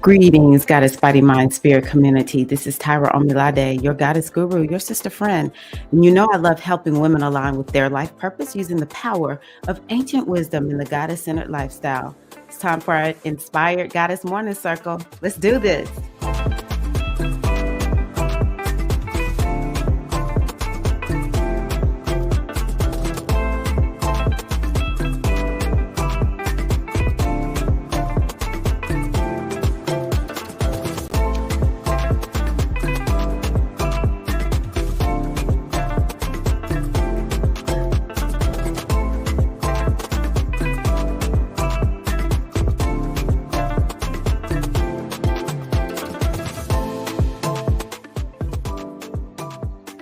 Greetings, Goddess Body Mind Spirit community. This is Tyra Omilade, your goddess guru, your sister friend. And you know I love helping women align with their life purpose using the power of ancient wisdom in the goddess-centered lifestyle. It's time for our Inspired Goddess Morning Circle. Let's do this.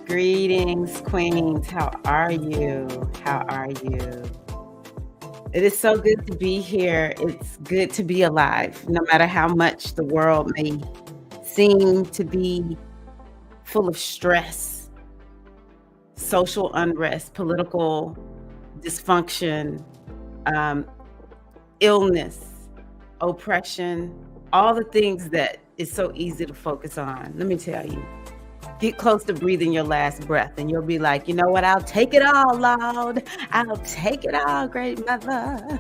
Greetings, queens. How are you? How are you? It is so good to be here. It's good to be alive, no matter how much the world may seem to be full of stress, social unrest, political dysfunction, um, illness, oppression, all the things that is so easy to focus on. Let me tell you. Get close to breathing your last breath and you'll be like, you know what? I'll take it all, Lord. I'll take it all, great mother.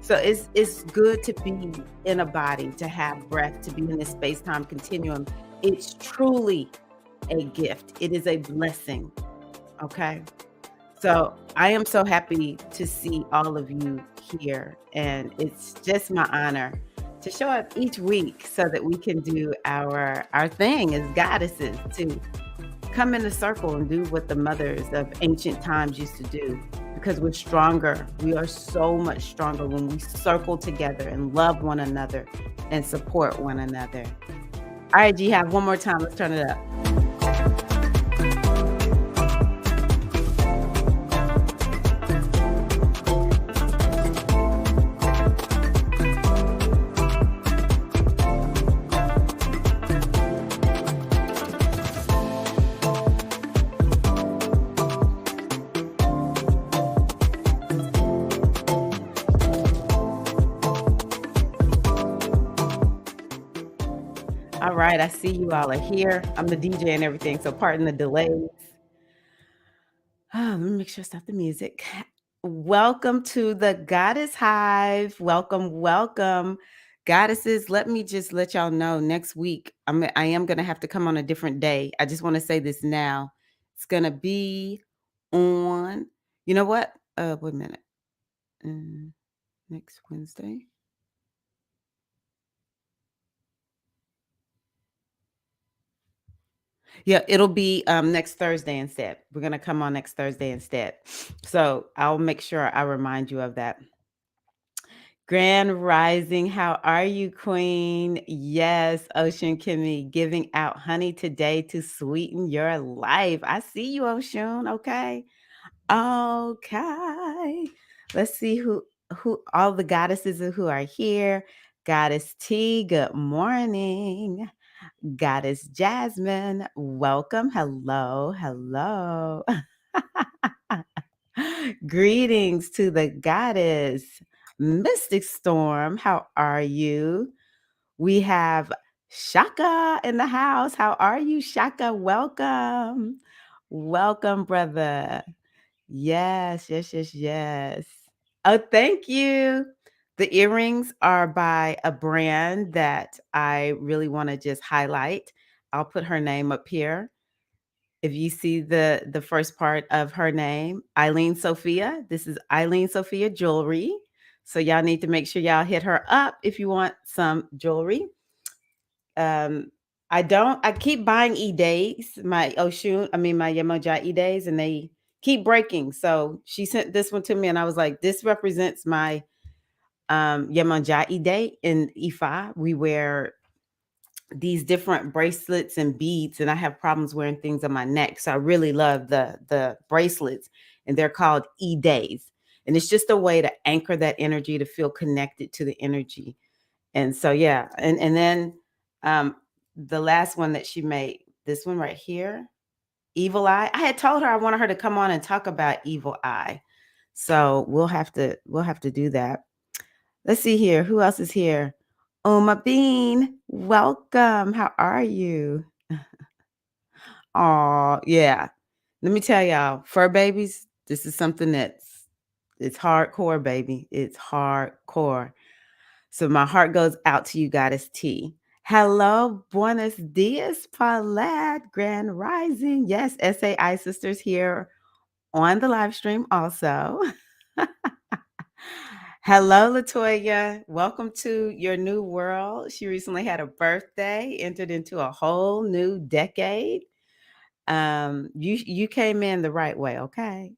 So it's good to be in a body, to have breath, to be in this space-time continuum. It's truly a gift. It is a blessing. Okay. So I am so happy to see all of you here. And it's just my honor to show up each week so that we can do our thing as goddesses, to come in a circle and do what the mothers of ancient times used to do, because we're stronger. We are so much stronger when we circle together and love one another and support one another. All right, G-Have, one more time. Let's turn it up. All right, I see you all are here. I'm the DJ and everything, so pardon the delays. Let me make sure I stop the music. Welcome to the Goddess Hive. Welcome, welcome. Goddesses, let me just let y'all know next week, I am going to have to come on a different day. I just want to say this now. It's going to be on, you know what? Wait a minute. Next Wednesday. Yeah, it'll be next Thursday instead. We're going to come on next Thursday instead. So I'll make sure I remind you of that. Grand Rising, how are you, Queen? Yes, Ocean Kimmy, giving out honey today to sweeten your life. I see you, Ocean. Okay. Okay. Let's see who all the goddesses who are here. Goddess T, good morning. Goddess Jasmine, welcome. Hello, hello. Greetings to the goddess Mystic Storm. How are you? We have Shaka in the house. How are you, Shaka? Welcome. Welcome, brother. Yes, yes, yes, yes. Oh, thank you. The earrings are by a brand that I really want to just highlight. I'll put her name up here. If you see the first part of her name, Eileen Sophia. This is Eileen Sophia Jewelry. So y'all need to make sure y'all hit her up if you want some jewelry. I keep buying E-Days, my Yemoja E-Days, and they keep breaking. So she sent this one to me, and I was like, this represents my Yemonjai Day in Ifa. We wear these different bracelets and beads, and I have problems wearing things on my neck. So I really love the bracelets, and they're called days. And it's just a way to anchor that energy, to feel connected to the energy. And so yeah, and then um the last one that she made, this one right here, evil eye. I had told her I wanted her to come on and talk about evil eye. So we'll have to do that. Let's see here. Who else is here? Uma Bean, welcome. How are you? Oh, yeah. Let me tell y'all, fur babies, this is something it's hardcore, baby. It's hardcore. So my heart goes out to you, Goddess T. Hello, buenos dias, Paulette, Grand Rising. Yes, SAI sisters here on the live stream also. Hello, Latoya. Welcome to your new world. She recently had a birthday, entered into a whole new decade. You came in the right way, okay?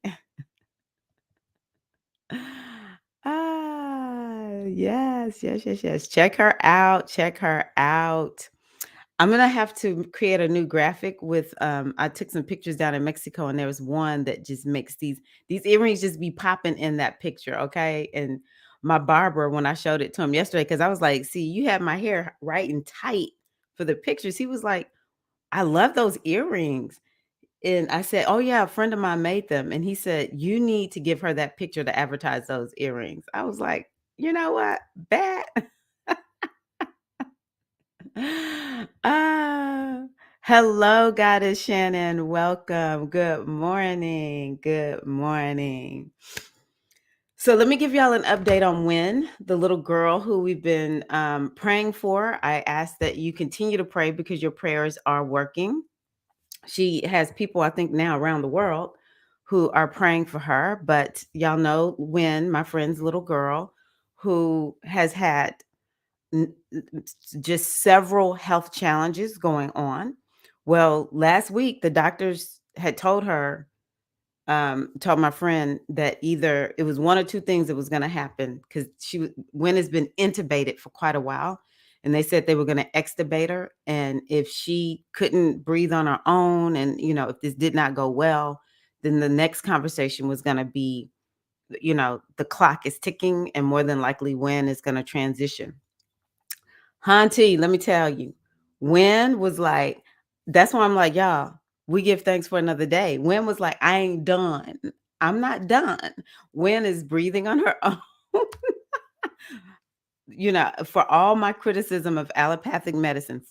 Yes, yes, yes, yes. Check her out. Check her out. I'm gonna have to create a new graphic with I took some pictures down in Mexico, and there was one that just makes these earrings just be popping in that picture, okay? And my barber, when I showed it to him yesterday, because I was like, see, you have my hair right and tight for the pictures. He was like, I love those earrings. And I said, oh yeah, a friend of mine made them. And he said, you need to give her that picture to advertise those earrings. I was like, you know what? Bet. Ah, hello, Goddess Shannon. Welcome. Good morning. Good morning. So let me give y'all an update on Win, the little girl who we've been praying for. I ask that you continue to pray because your prayers are working. She has people, I think, now around the world who are praying for her. But y'all know Win, my friend's little girl, who has had just several health challenges going on. Well, last week the doctors had told her, told my friend that either it was one or two things that was going to happen because Gwen has been intubated for quite a while, and they said they were going to extubate her, and if she couldn't breathe on her own, and if this did not go well, then the next conversation was going to be, the clock is ticking, and more than likely, Gwen is going to transition. Hunty, let me tell you, Win was like, that's why I'm like, y'all, we give thanks for another day. Win was like, I ain't done. I'm not done. Win is breathing on her own. For all my criticism of allopathic medicine,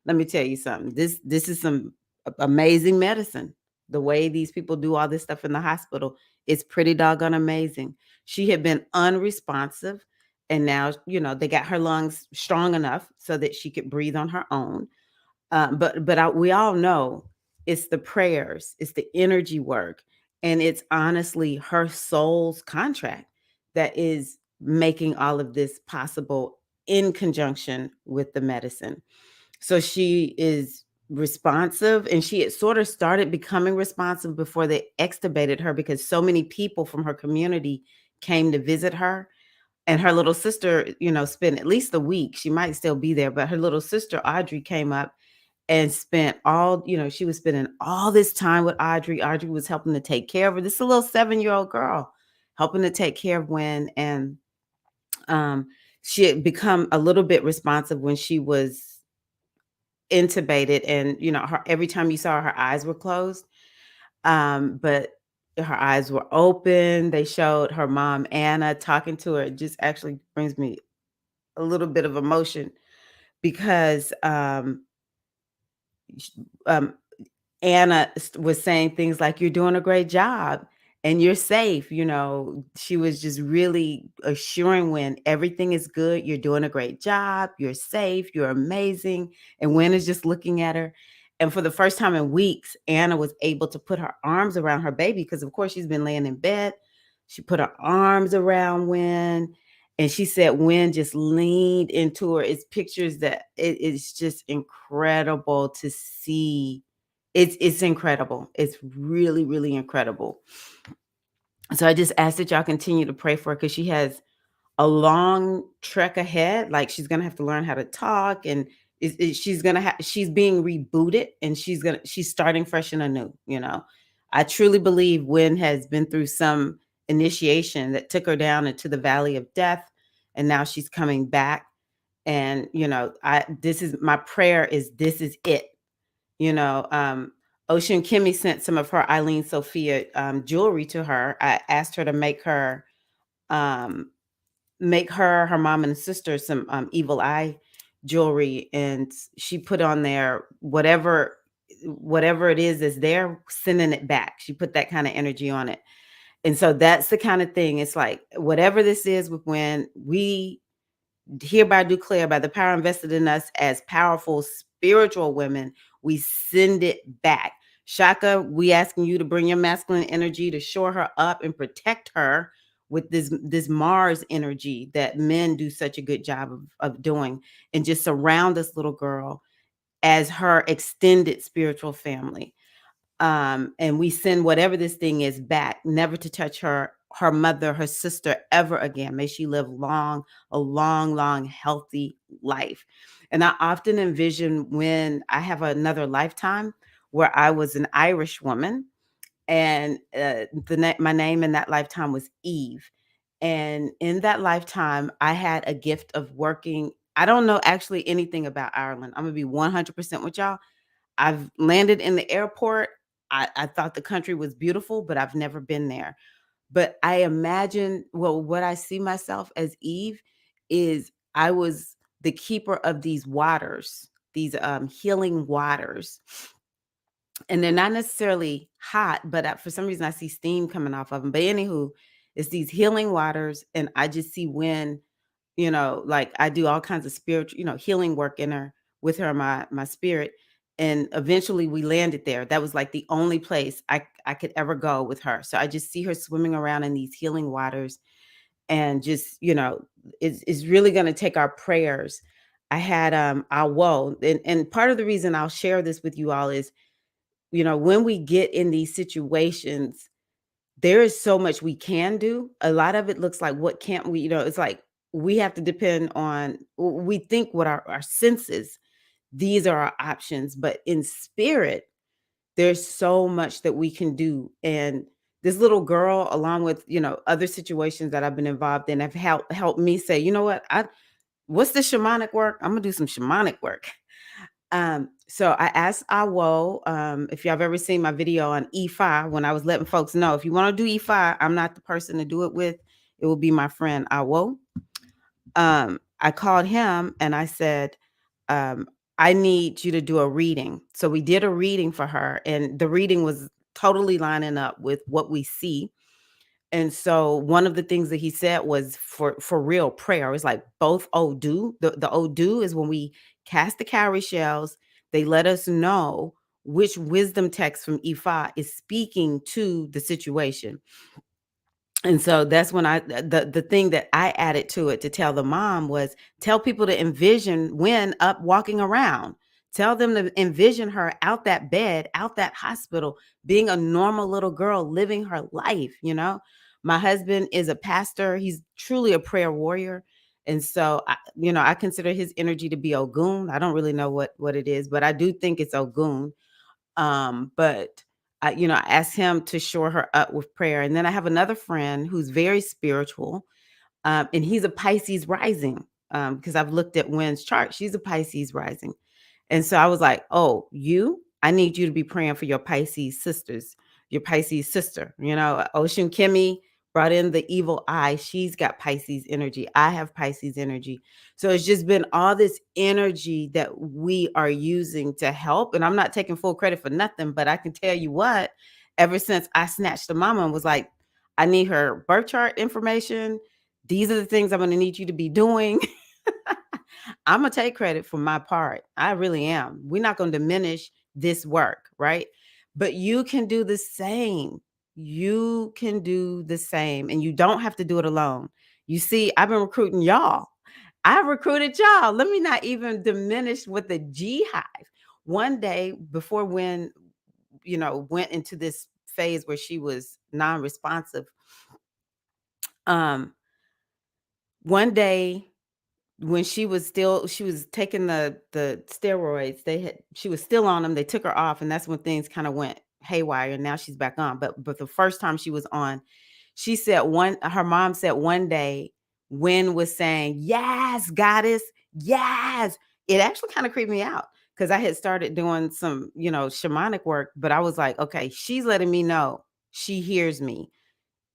let me tell you something. This is some amazing medicine. The way these people do all this stuff in the hospital is pretty doggone amazing. She had been unresponsive, and now they got her lungs strong enough so that she could breathe on her own. We all know it's the prayers, it's the energy work, and it's honestly her soul's contract that is making all of this possible in conjunction with the medicine. So she is responsive, and she had sort of started becoming responsive before they extubated her because so many people from her community came to visit her. And her little sister, spent at least a week. She might still be there, but her little sister Audrey came up and spent she was spending all this time with Audrey. Audrey was helping to take care of her. This is a little 7-year-old girl helping to take care of Gwen. And she had become a little bit responsive when she was intubated. And, every time you saw her, her eyes were closed. But her eyes were open. They showed her mom, Anna, talking to her. It just actually brings me a little bit of emotion because sh- um, Anna was saying things like, "You're doing a great job and you're safe." She was just really assuring Win everything is good. You're doing a great job. You're safe. You're amazing. And Win is just looking at her. And for the first time in weeks, Anna was able to put her arms around her baby because, of course, she's been laying in bed. She put her arms around Win. And she said Win just leaned into her. It's pictures that it's just incredible to see It's incredible. It's really, really incredible. So I just ask that y'all continue to pray for her because she has a long trek ahead. Like she's gonna have to learn how to talk, and she's being rebooted, and she's starting fresh and anew. I truly believe Wynn has been through some initiation that took her down into the valley of death, and now she's coming back. And I this is my prayer is this is it. You know, Ocean Kimmy sent some of her Eileen Sophia jewelry to her. I asked her to um, make her mom and sister some evil eye jewelry, and she put on there whatever it is there, sending it back. She put that kind of energy on it. And so that's the kind of thing. It's like whatever this is, with when we hereby declare by the power invested in us as powerful spiritual women, we send it back. Shaka, we asking you to bring your masculine energy to shore her up and protect her with this Mars energy that men do such a good job of doing, and just surround this little girl as her extended spiritual family. And we send whatever this thing is back, never to touch her mother, her sister ever again. May she live a long, long, healthy life. And I often envision when I have another lifetime where I was an Irish woman, and my name in that lifetime was Eve. And in that lifetime, I had a gift of working. I don't know actually anything about Ireland. I'm gonna be 100% with y'all. I've landed in the airport. I thought the country was beautiful, but I've never been there. But I imagine, well, what I see myself as Eve is I was the keeper of these waters, these healing waters. And they're not necessarily hot, but for some reason I see steam coming off of them. But anywho, it's these healing waters, and I just see when like I do all kinds of spiritual, healing work in her, with her, my spirit. And eventually we landed there. That was like the only place I could ever go with her. So I just see her swimming around in these healing waters, and just, it's really going to take our prayers. I had our woe. And part of the reason I'll share this with you all is, when we get in these situations, there is so much we can do. A lot of it looks like, what can't we, it's like we have to depend on, we think what our senses, these are our options, but in spirit, there's so much that we can do. And this little girl, along with, other situations that I've been involved in, have helped me say, you know what, what's the shamanic work? I'm gonna do some shamanic work. So I asked Awo, if y'all have ever seen my video on E5, when I was letting folks know, if you want to do E5, I'm not the person to do it with. It will be my friend Awo. I called him and I said, I need you to do a reading. So we did a reading for her, and the reading was totally lining up with what we see. And so one of the things that he said was, for real prayer. It's like both Odu. The Odu is when we cast the cowrie shells, they let us know which wisdom text from Ifa is speaking to the situation. And so that's when the thing that I added to it to tell the mom was, tell people to envision Wynn up walking around. Tell them to envision her out that bed, out that hospital, being a normal little girl, living her life. My husband is a pastor. He's truly a prayer warrior. And so, I consider his energy to be Ogun. I don't really know what it is, but I do think it's Ogun. But I asked him to shore her up with prayer. And then I have another friend who's very spiritual, and he's a Pisces rising, because I've looked at Wynn's chart. She's a Pisces rising. And so I was like, oh, I need you to be praying for your Pisces sisters, your Pisces sister. Ocean Kimmy brought in the evil eye. She's got Pisces energy. I have Pisces energy. So it's just been all this energy that we are using to help. And I'm not taking full credit for nothing, but I can tell you what, ever since I snatched the mama and was like, I need her birth chart information. These are the things I'm going to need you to be doing. I'm going to take credit for my part. I really am. We're not going to diminish this work, right? But you can do the same. You can do the same, and you don't have to do it alone. You see, I've been recruiting y'all. I've recruited y'all. Let me not even diminish with the G Hive. One day before, when went into this phase where she was non-responsive. Um, one day when she was taking the steroids, she was still on them, they took her off, and that's when things kinda went haywire, and now she's back on, but the first time she was on, she said one her mom said one day, Wynn was saying, "Yes, goddess, yes." It actually kinda creeped me out because I had started doing some, shamanic work, but I was like, "Okay, she's letting me know she hears me."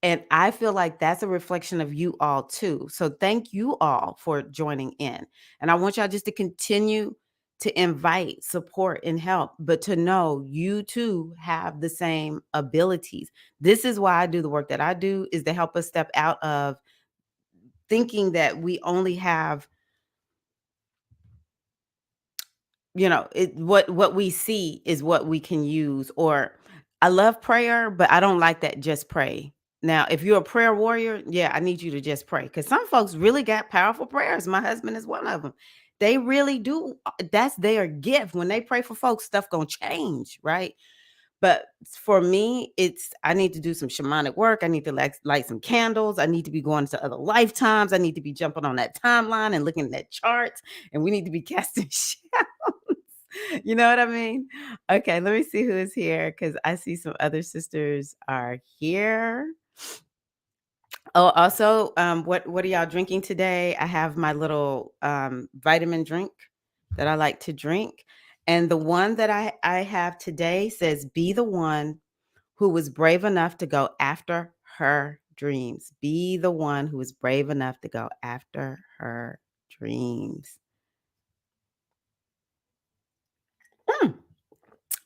And I feel like that's a reflection of you all too. So thank you all for joining in. And I want y'all just to continue to invite support and help, but to know you too have the same abilities. This is why I do the work that I do, is to help us step out of thinking that we only have, what we see is what we can use. Or I love prayer, but I don't like that just pray. Now, if you're a prayer warrior, yeah, I need you to just pray, because some folks really got powerful prayers. My husband is one of them. They really do. That's their gift. When they pray for folks, stuff gonna change, right? But for me, I need to do some shamanic work. I need to light some candles. I need to be going to other lifetimes. I need to be jumping on that timeline and looking at charts. And we need to be casting shadows. You know what I mean? Okay, let me see who is here, because I see some other sisters are here. Oh, also, what are y'all drinking today? I have my little vitamin drink that I like to drink. And the one that I have today says, "Be the one who was brave enough to go after her dreams." Be the one who was brave enough to go after her dreams. Hmm.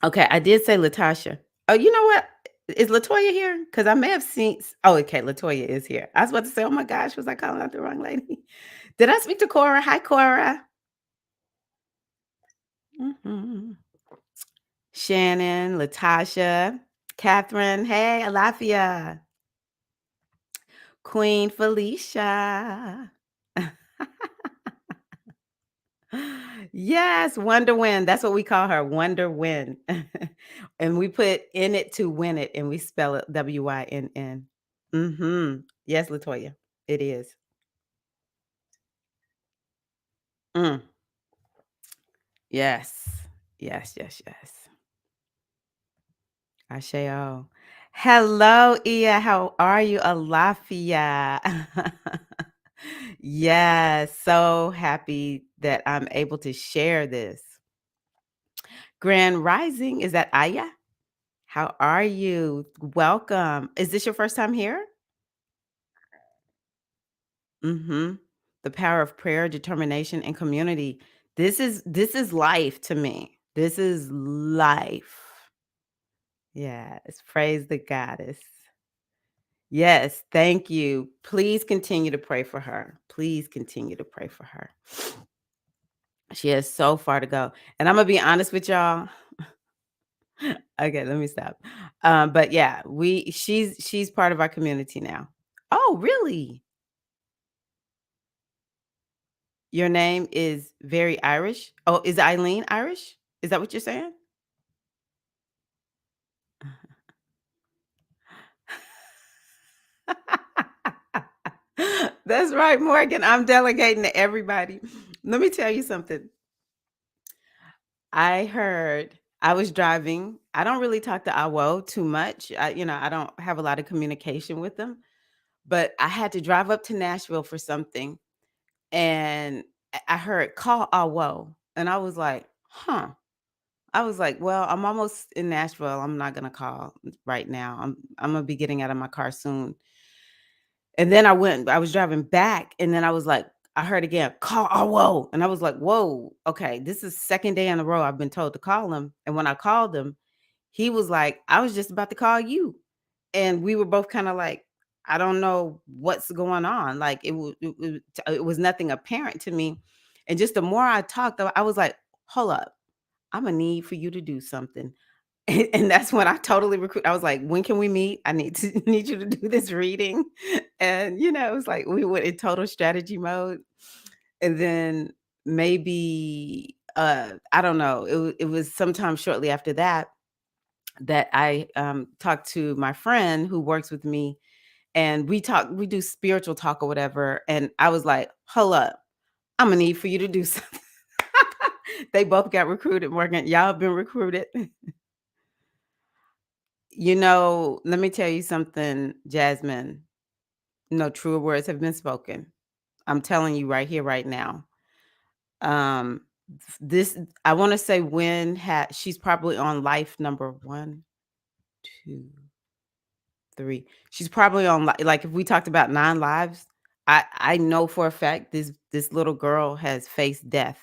Okay, I did say Latasha. Oh, you know what? Is Latoya here? Because I may have seen. Oh, okay, Latoya is here. I was about to say, oh my gosh, was I calling out the wrong lady? Did I speak to Cora? Hi, Cora. Mhm. Shannon, Latasha, Catherine. Hey, Alafia. Queen Felicia. Yes, Wonder Win. That's what we call her, Wonder Win. And we put in it to win it, and we spell it Winn. Yes, Latoya, it is. Mm. Yes. Yes, yes, yes. Asheo. Hello, Ia. How are you? Alafia. Yes, so happy that I'm able to share this. Grand Rising, is that Aya? How are you? Welcome. Is this your first time here? Mhm. The power of prayer, determination, and community. This is life to me. This is life. Yes, praise the goddess. Yes, thank you. Please continue to pray for her. Please continue to pray for her. She has so far to go. And I'm gonna be honest with y'all. Okay, let me stop. But yeah, she's part of our community now. Oh, really? Your name is very Irish? Oh, is Eileen Irish? Is that what you're saying? That's right, Morgan. I'm delegating to everybody. Let me tell you something. I was driving. I don't really talk to Awo too much. I don't have a lot of communication with them, but I had to drive up to Nashville for something, and I heard call Awo, and I was like, huh. I was like, well, I'm almost in Nashville. I'm not gonna call right now. I'm gonna be getting out of my car soon. And then I was driving back, and then I was like, I heard again, call whoa. And I was like, whoa, okay, this is second day in a row I've been told to call him. And when I called him, he was like, I was just about to call you. And we were both kind of like, I don't know what's going on. Like it was nothing apparent to me. And just the more I talked, I was like, hold up, I'm gonna need for you to do something. And that's when I totally recruit. I was like, "When can we meet? I need to need you to do this reading." And, it was like we went in total strategy mode. And then maybe, I don't know, it was sometime shortly after that, that I talked to my friend who works with me, and we do spiritual talk or whatever. And I was like, hold up, I'm gonna need for you to do something. They both got recruited, Morgan. Y'all have been recruited. Let me tell you something, Jasmine. No truer words have been spoken. I'm telling you right here, right now. Um, this I want to say she's probably on life number one, two, three. She's probably on like if we talked about 9 lives, I know for a fact this little girl has faced death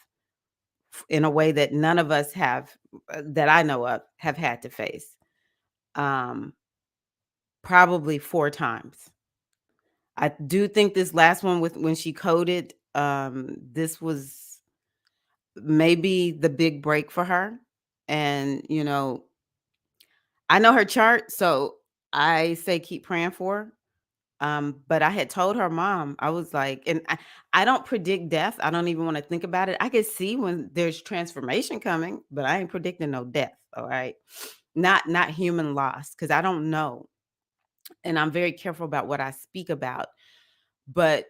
in a way that none of us have that I know of have had to face. Um, Probably 4 times. I do think this last one with when she coded, this was maybe the big break for her. And, I know her chart, so I say keep praying for her. But I had told her mom, I was like, and I don't predict death. I don't even want to think about it. I can see when there's transformation coming, but I ain't predicting no death. All right. Not human loss, because I don't know. And I'm very careful about what I speak about. But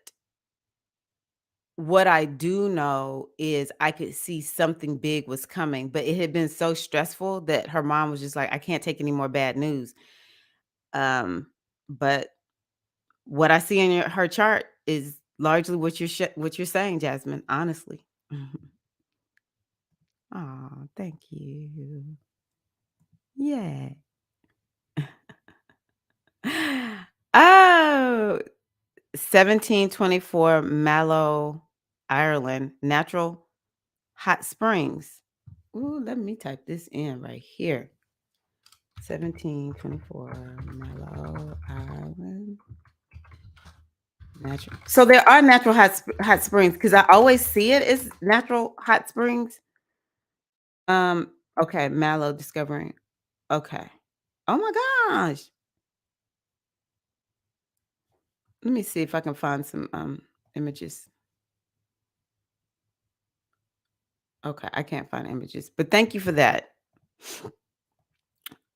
what I do know is I could see something big was coming, but it had been so stressful that her mom was just like, I can't take any more bad news. Um, but what I see in her chart is largely what you're saying, Jasmine, honestly. Oh, thank you. Yeah. Oh, 1724 Mallow, Ireland, natural hot springs. Ooh, let me type this in right here. 1724 Mallow, Ireland. Natural. So there are natural hot springs because I always see it as natural hot springs. Um, okay, Mallow discovering. Okay. Oh my gosh. Let me see if I can find some images. Okay, I can't find images, but thank you for that.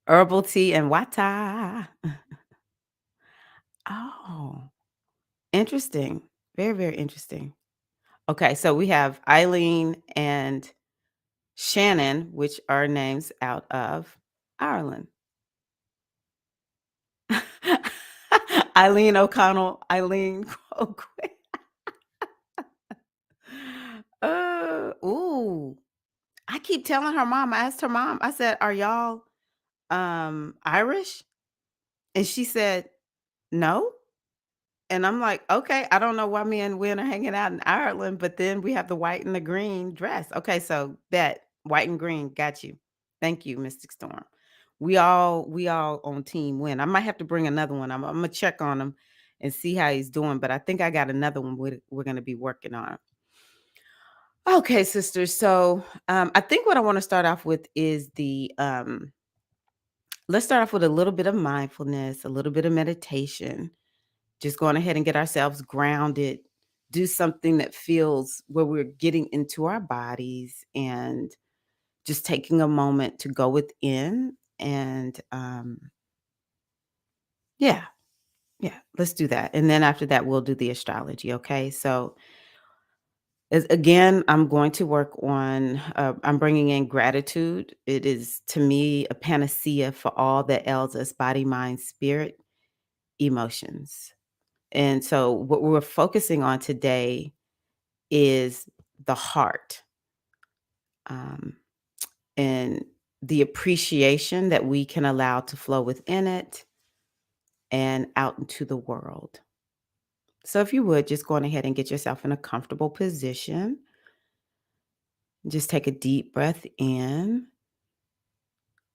Herbal tea and wata. Oh, interesting. Very, very interesting. Okay, so we have Eileen and Shannon, which are names out of Ireland. Eileen O'Connell, Eileen Quoque. Ooh. I keep telling her mom, I asked her mom, I said, "Are y'all Irish?" And she said, "No." And I'm like, "Okay, I don't know why me and Wynn are hanging out in Ireland, but then we have the white and the green dress." Okay, so that white and green, got you. Thank you, Mystic Storm. We all on team Win. I might have to bring another one. I'm gonna check on him and see how he's doing, but I think I got another one we're gonna be working on. Okay, sisters. So I think what I want to start off with is let's start off with a little bit of mindfulness, a little bit of meditation, just going ahead and get ourselves grounded, do something that feels where we're getting into our bodies and just taking a moment to go within. And yeah, yeah, let's do that. And then after that, we'll do the astrology. Okay. So, again, I'm going to work on, I'm bringing in gratitude. It is to me a panacea for all that ails us body, mind, spirit, emotions. And so, what we're focusing on today is the heart, um, and the appreciation that we can allow to flow within it and out into the world. So, if you would just go on ahead and get yourself in a comfortable position, just take a deep breath in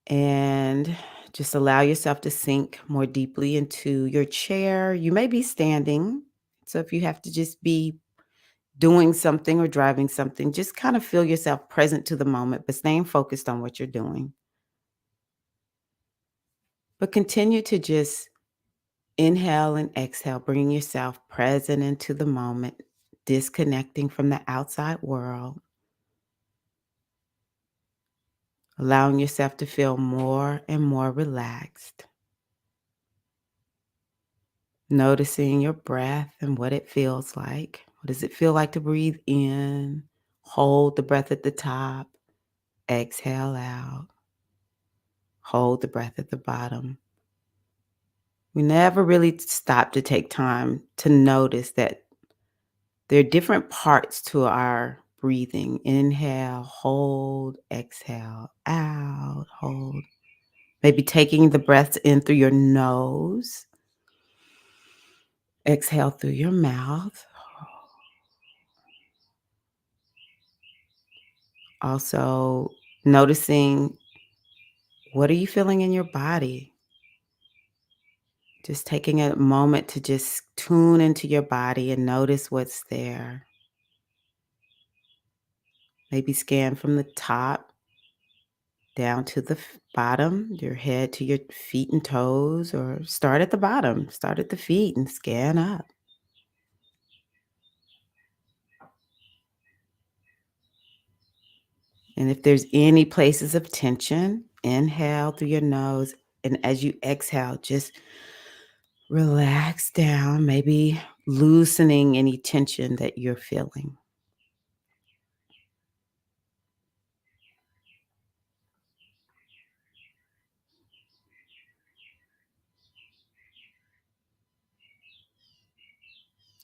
and just allow yourself to sink more deeply into your chair. You may be standing. So, if you have to just be doing something or driving something, just kind of feel yourself present to the moment, but staying focused on what you're doing. But continue to just inhale and exhale, bringing yourself present into the moment, disconnecting from the outside world. allowing yourself to feel more and more relaxed, noticing your breath and what it feels like. What does it feel like to breathe in? Hold the breath at the top, exhale out, hold the breath at the bottom. We never really stop to take time to notice that there are different parts to our breathing. Inhale, hold, exhale, out, hold. Maybe taking the breaths in through your nose, exhale through your mouth. Also, noticing what are you feeling in your body? Just taking a moment to just tune into your body and notice what's there. Maybe scan from the top down to the bottom, your head to your feet and toes, or start at the bottom, start at the feet and scan up. And if there's any places of tension, inhale through your nose. And as you exhale, just relax down, maybe loosening any tension that you're feeling.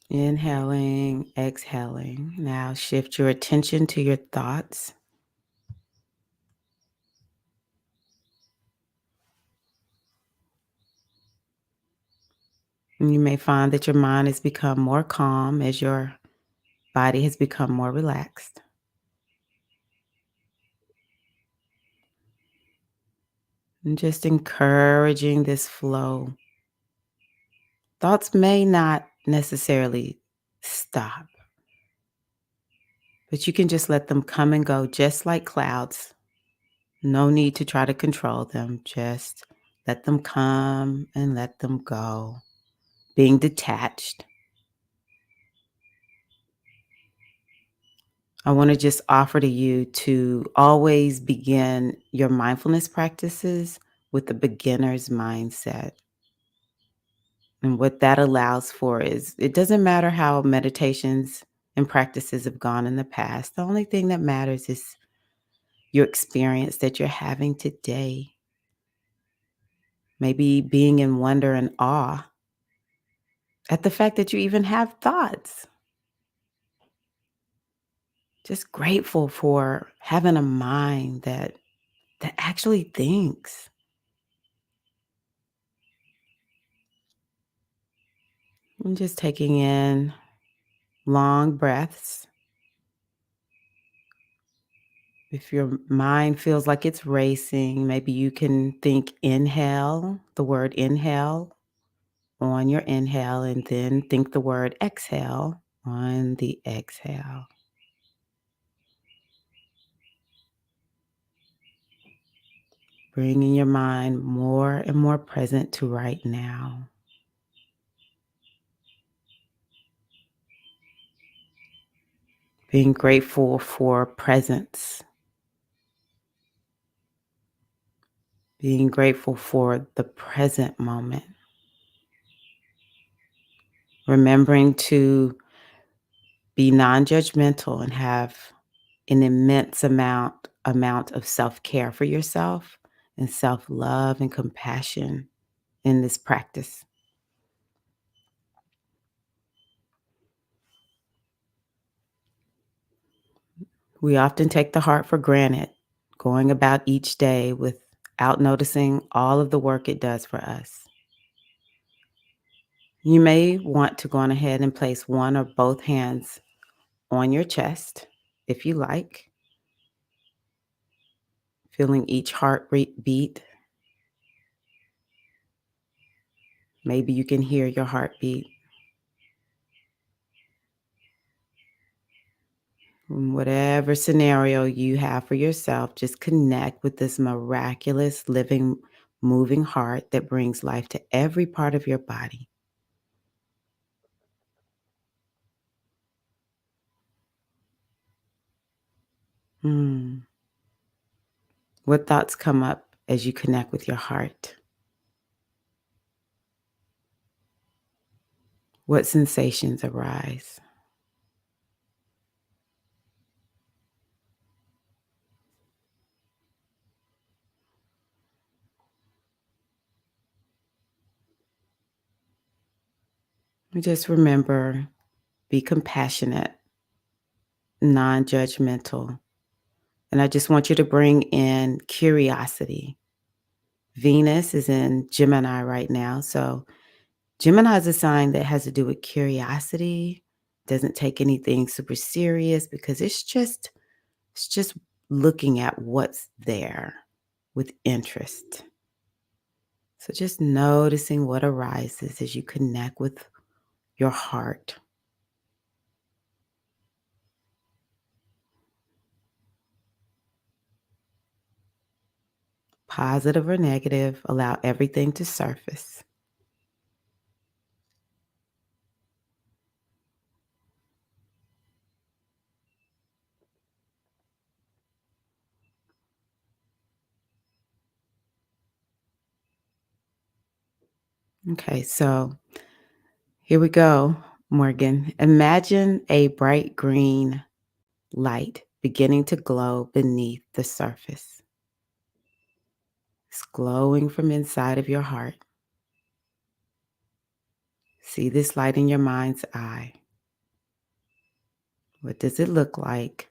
Inhaling, exhaling. Now shift your attention to your thoughts. And you may find that your mind has become more calm as your body has become more relaxed. And just encouraging this flow. Thoughts may not necessarily stop, but you can just let them come and go just like clouds. No need to try to control them. Just let them come and let them go. Being detached. I want to just offer to you to always begin your mindfulness practices with the beginner's mindset. And what that allows for is it doesn't matter how meditations and practices have gone in the past. The only thing that matters is your experience that you're having today. Maybe being in wonder and awe at the fact that you even have thoughts. Just grateful for having a mind that actually thinks. And just taking in long breaths. If your mind feels like it's racing, maybe you can think inhale, the word inhale on your inhale, and then think the word exhale on the exhale. Bringing your mind more and more present to right now. Being grateful for presence. Being grateful for the present moment. Remembering to be non-judgmental and have an immense amount of self-care for yourself and self-love and compassion in this practice. We often take the heart for granted, going about each day without noticing all of the work it does for us. You may want to go on ahead and place one or both hands on your chest if you like, feeling each heart rate beat. Maybe you can hear your heartbeat. In whatever scenario you have for yourself, just connect with this miraculous, living, moving heart that brings life to every part of your body. Hmm. What thoughts come up as you connect with your heart? What sensations arise? Just remember, be compassionate, non judgmental. And I just want you to bring in curiosity. Venus is in Gemini right now. So, Gemini is a sign that has to do with curiosity, doesn't take anything super serious because it's just looking at what's there with interest. So just noticing what arises as you connect with your heart. Positive or negative, allow everything to surface. Okay, so here we go, Morgan. Imagine a bright green light beginning to glow beneath the surface. It's glowing from inside of your heart. See this light in your mind's eye. What does it look like?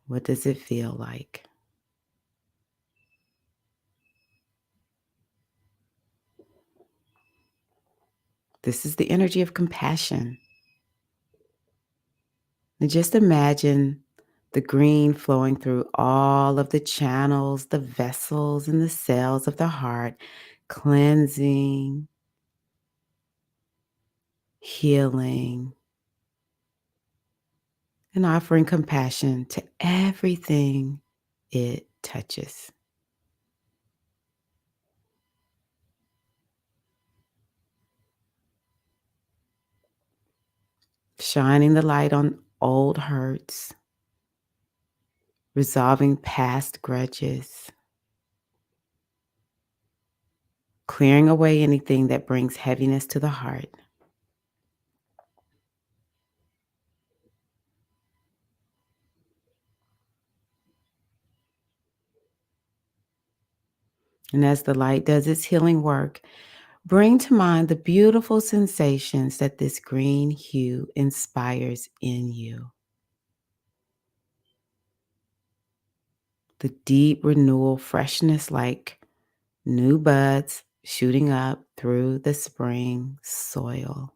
What does it feel like? This is the energy of compassion. And just imagine the green flowing through all of the channels, the vessels, and the cells of the heart, cleansing, healing, and offering compassion to everything it touches. Shining the light on old hurts, resolving past grudges, clearing away anything that brings heaviness to the heart. And as the light does its healing work, bring to mind the beautiful sensations that this green hue inspires in you. The deep renewal freshness like new buds shooting up through the spring soil.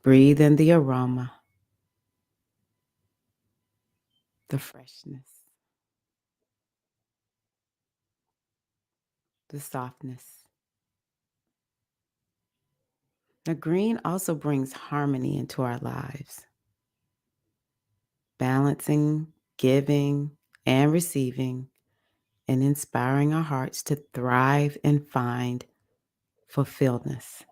Breathe in the aroma, the freshness, the softness. Now, green also brings harmony into our lives, balancing, giving, and receiving, and inspiring our hearts to thrive and find fulfilledness.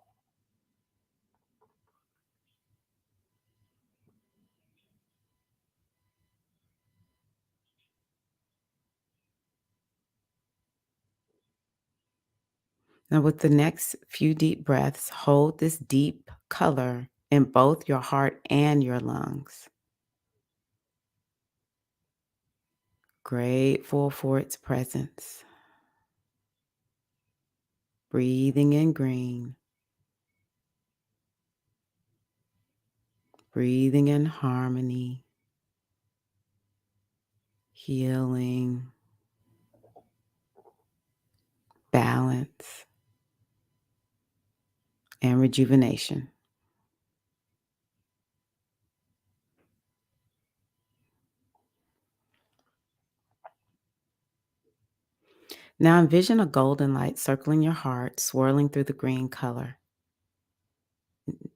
Now, with the next few deep breaths, hold this deep color in both your heart and your lungs. Grateful for its presence. Breathing in green, breathing in harmony, healing, balance, and rejuvenation. Now envision a golden light circling your heart, swirling through the green color.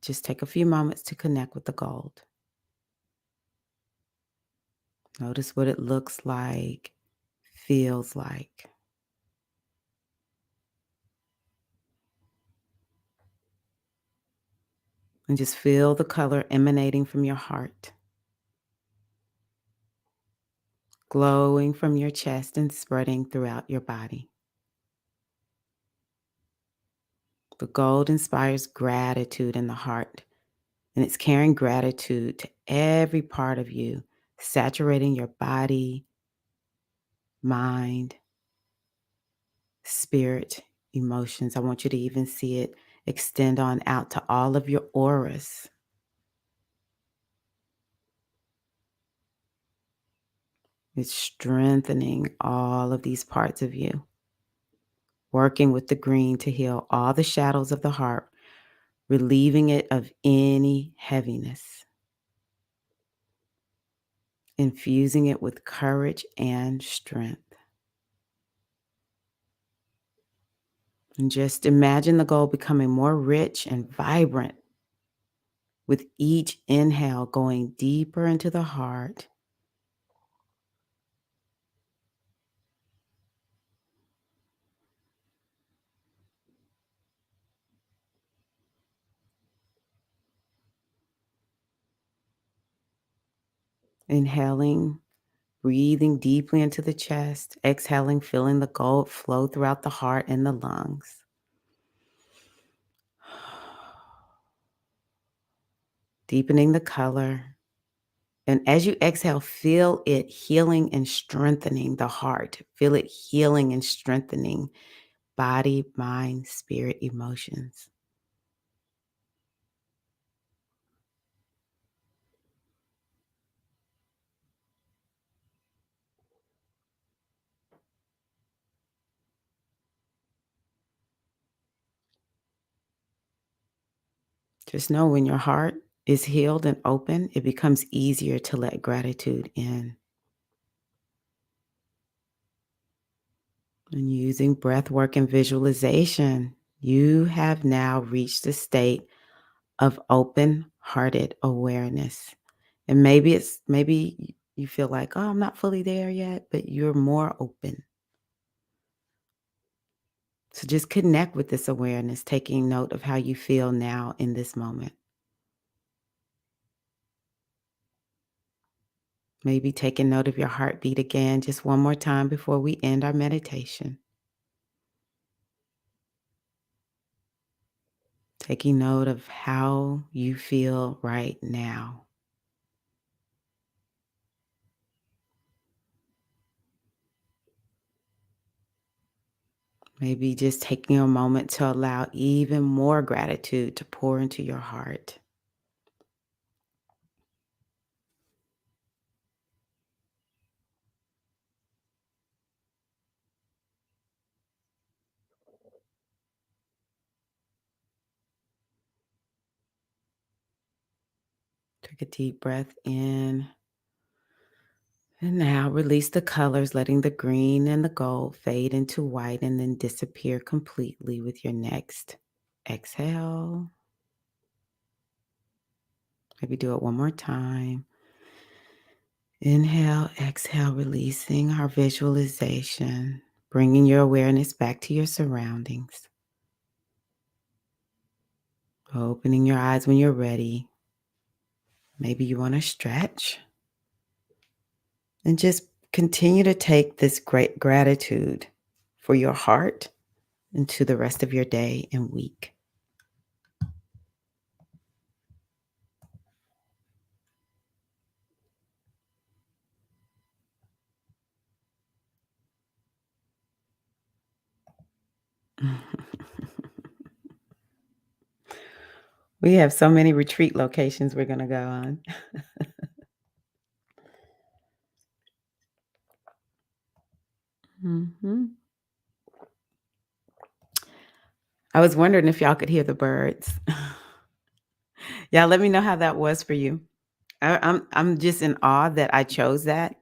Just take a few moments to connect with the gold. Notice what it looks like, feels like. And just feel the color emanating from your heart, glowing from your chest and spreading throughout your body. The gold inspires gratitude in the heart, and it's carrying gratitude to every part of you, saturating your body, mind, spirit, emotions. I want you to even see it extend on out to all of your auras. It's strengthening all of these parts of you, working with the green to heal all the shadows of the heart, relieving it of any heaviness, infusing it with courage and strength. And just imagine the goal becoming more rich and vibrant with each inhale going deeper into the heart. Inhaling, breathing deeply into the chest, exhaling, feeling the gold flow throughout the heart and the lungs. Deepening the color. And as you exhale, feel it healing and strengthening the heart. Feel it healing and strengthening body, mind, spirit, emotions. Just know when your heart is healed and open, it becomes easier to let gratitude in. And using breath work and visualization, you have now reached a state of open hearted awareness. And maybe you feel like, oh, I'm not fully there yet, but you're more open. So just connect with this awareness, taking note of how you feel now in this moment. Maybe taking note of your heartbeat again, just one more time before we end our meditation. Taking note of how you feel right now. Maybe just taking a moment to allow even more gratitude to pour into your heart. Take a deep breath in. And now release the colors, letting the green and the gold fade into white and then disappear completely with your next exhale. Maybe do it one more time. Inhale, exhale, releasing our visualization, bringing your awareness back to your surroundings. Opening your eyes when you're ready. Maybe you want to stretch and just continue to take this great gratitude for your heart into the rest of your day and week. We have so many retreat locations we're going to go on. Mhm. I was wondering if y'all could hear the birds. Yeah, let me know how that was for you. I'm just in awe that I chose that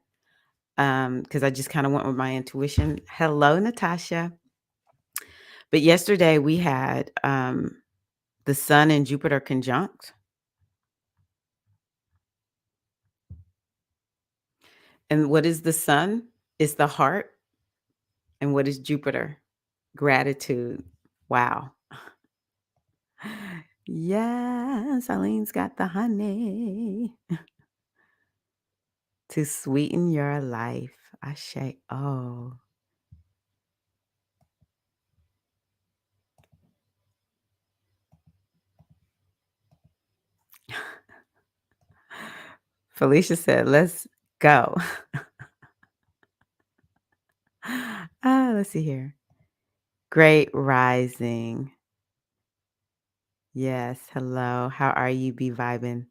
because I just kind of went with my intuition. Hello, Natasha. But yesterday we had the Sun and Jupiter conjunct, and what is the Sun? It's the heart, and what is Jupiter? Gratitude. Wow. Yes, Eileen's got the honey to sweeten your life. Ashe. Oh, Felicia said, let's go. Let's see here. Great rising. Yes. Hello. How are you? Be vibing.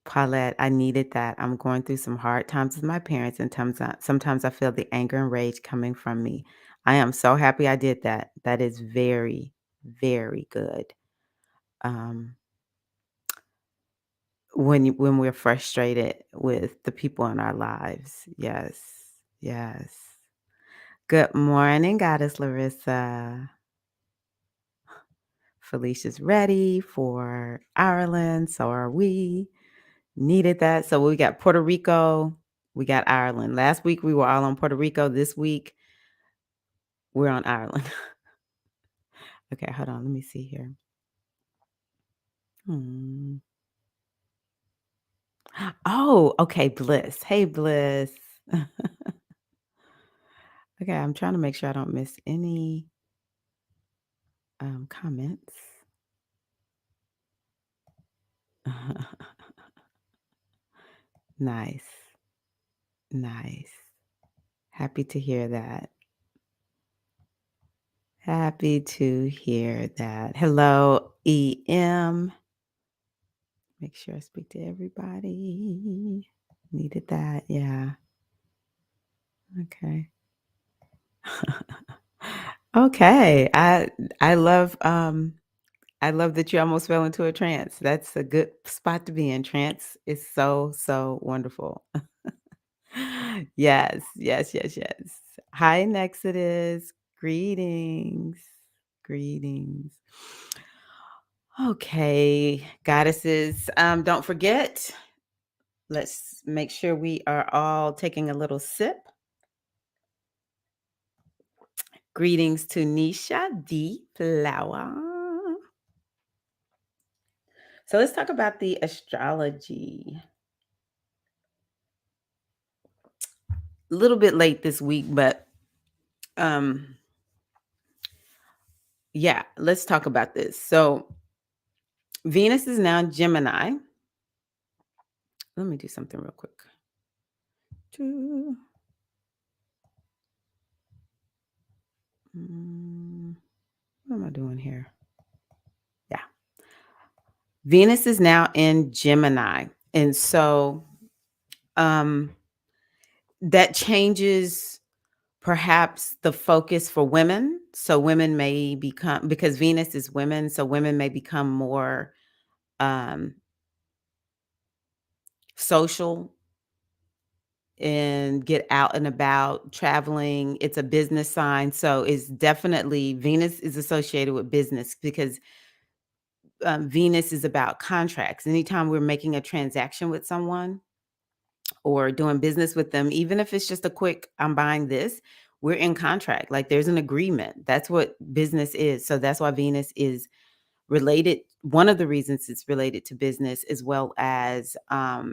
Paulette, I needed that. I'm going through some hard times with my parents, and sometimes I feel the anger and rage coming from me. I am so happy I did that. That is very, very good. Um, when we're frustrated with the people in our lives. Yes. Yes. Good morning, Goddess Larissa. Felicia's ready for Ireland. So are we. Needed that. So we got Puerto Rico, we got Ireland. Last week we were all on Puerto Rico. This week we're on Ireland. Okay, hold on. Let me see here. Hmm. Oh, okay, Bliss. Hey, Bliss. Okay, I'm trying to make sure I don't miss any comments. Nice. Nice. Happy to hear that. Happy to hear that. Hello, EM. Make sure I speak to everybody. Needed that. Yeah. Okay. Okay. I love that you almost fell into a trance. That's a good spot to be in. Trance is so, so wonderful. Yes, yes, yes, yes. Hi, Nexodus. Greetings. Greetings. Okay, goddesses. Don't forget, let's make sure we are all taking a little sip. Greetings to Nisha D. Flower. So let's talk about the astrology. A little bit late this week, but um yeah, let's talk about this. So Venus is now Gemini. Let me do something real quick. What am I doing here? Yeah. Venus is now in Gemini. And so that changes perhaps the focus for women. So women may become, because Venus is women, so women may become more um, social and get out and about traveling. It's a business sign. So it's definitely Venus is associated with business because Venus is about contracts. Anytime we're making a transaction with someone or doing business with them, even if it's just a quick, I'm buying this, we're in contract. Like there's an agreement. That's what business is. So that's why Venus is related. One of the reasons it's related to business, as well as uh,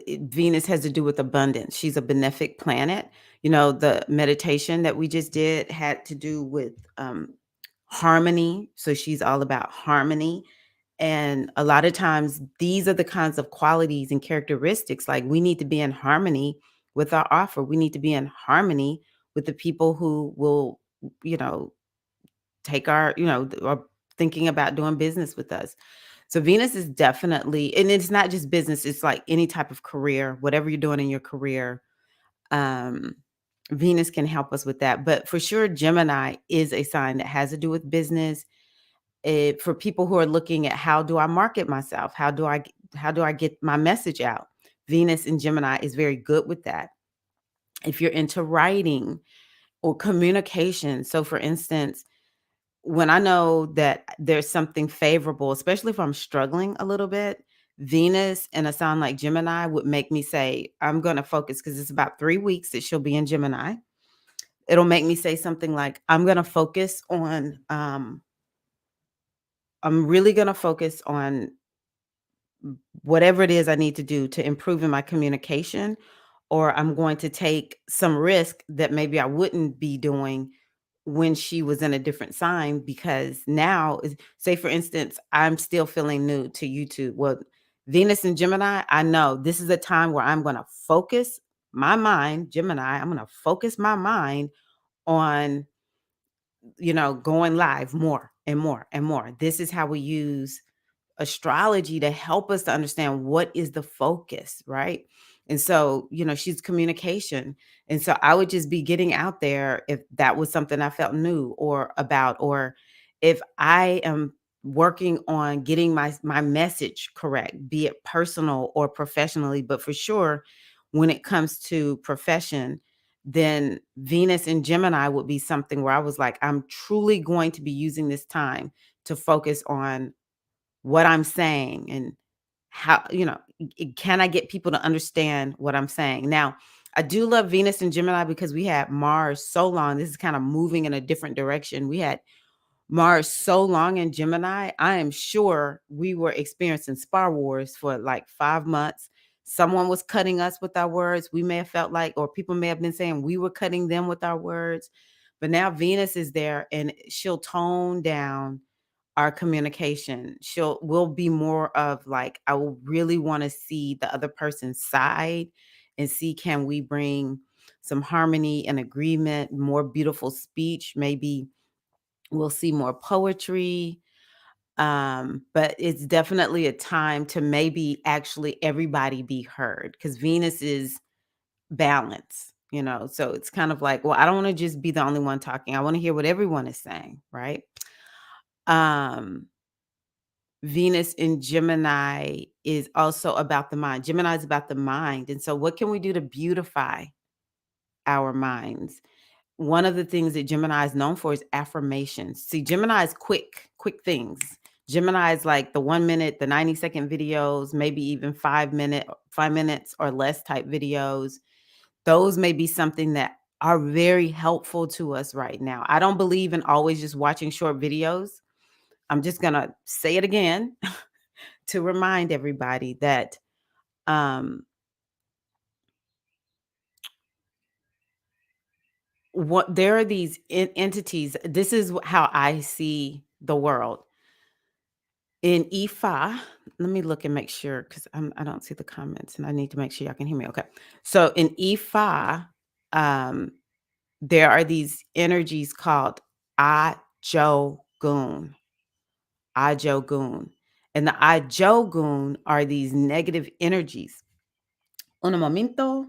Venus has to do with abundance. She's a benefic planet. You know, the meditation that we just did had to do with harmony. So she's all about harmony. And a lot of times, these are the kinds of qualities and characteristics. Like we need to be in harmony with our offer. We need to be in harmony with the people who will, you know, take our, or thinking about doing business with us. So Venus is definitely, and it's not just business, it's like any type of career, whatever you're doing in your career. Um, Venus can help us with that. But for sure, Gemini is a sign that has to do with business. For people who are looking at how do I market myself? How do I get my message out? Venus in Gemini is very good with that. If you're into writing or communication. So for instance, when I know that there's something favorable, especially if I'm struggling a little bit, Venus in a sign like Gemini would make me say, I'm going to focus because it's about 3 weeks that she'll be in Gemini. It'll make me say something like, I'm really gonna focus on whatever it is I need to do to improve in my communication, or I'm going to take some risk that maybe I wouldn't be doing when she was in a different sign, because now say for instance, I'm still feeling new to YouTube. Well, Venus and Gemini, I know this is a time where I'm going to focus my mind, Gemini, I'm going to focus my mind on, going live more and more and more. This is how we use astrology to help us to understand what is the focus, right? And so, she's communication. And so I would just be getting out there if that was something I felt new or about, or if I am working on getting my message correct, be it personal or professionally, but for sure when it comes to profession, then Venus and Gemini would be something where I was like, I'm truly going to be using this time to focus on what I'm saying and how, can I get people to understand what I'm saying? Now, I do love Venus and Gemini because we had Mars so long. This is kind of moving in a different direction. We had Mars so long in Gemini. I am sure we were experiencing spar wars for like 5 months. Someone was cutting us with our words. We may have felt like, or people may have been saying we were cutting them with our words. But now Venus is there and she'll tone down our communication. Will be more of like, I will really want to see the other person's side and see, can we bring some harmony and agreement, more beautiful speech, maybe we'll see more poetry. But it's definitely a time to maybe actually everybody be heard, because Venus is balance, so it's kind of like, well, I don't want to just be the only one talking. I want to hear what everyone is saying, right? Um, Venus in Gemini is also about the mind. Gemini is about the mind. And so, what can we do to beautify our minds? One of the things that Gemini is known for is affirmations. See, Gemini is quick things. Gemini is like the 1 minute, the 90-second videos, maybe even 5 minutes or less type videos. Those may be something that are very helpful to us right now. I don't believe in always just watching short videos. I'm just going to say it again to remind everybody that um, what there are these entities. This is how I see the world. In Ifa, let me look and make sure because I don't see the comments and I need to make sure y'all can hear me. Okay. So in Ifa, um, there are these energies called Ajogun. Ajogun. And the Ajogun are these negative energies. Un momento,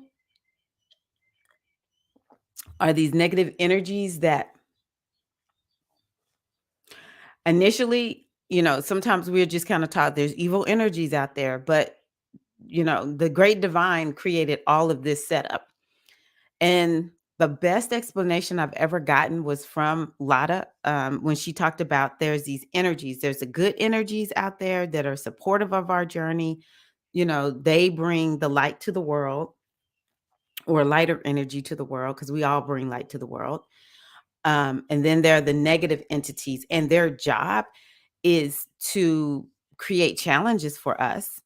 are these negative energies that initially, sometimes we're just kind of taught there's evil energies out there, but the great divine created all of this setup. And the best explanation I've ever gotten was from Lada, when she talked about there's these energies. There's the good energies out there that are supportive of our journey. They bring the light to the world, or lighter energy to the world, because we all bring light to the world. And then there are the negative entities, and their job is to create challenges for us.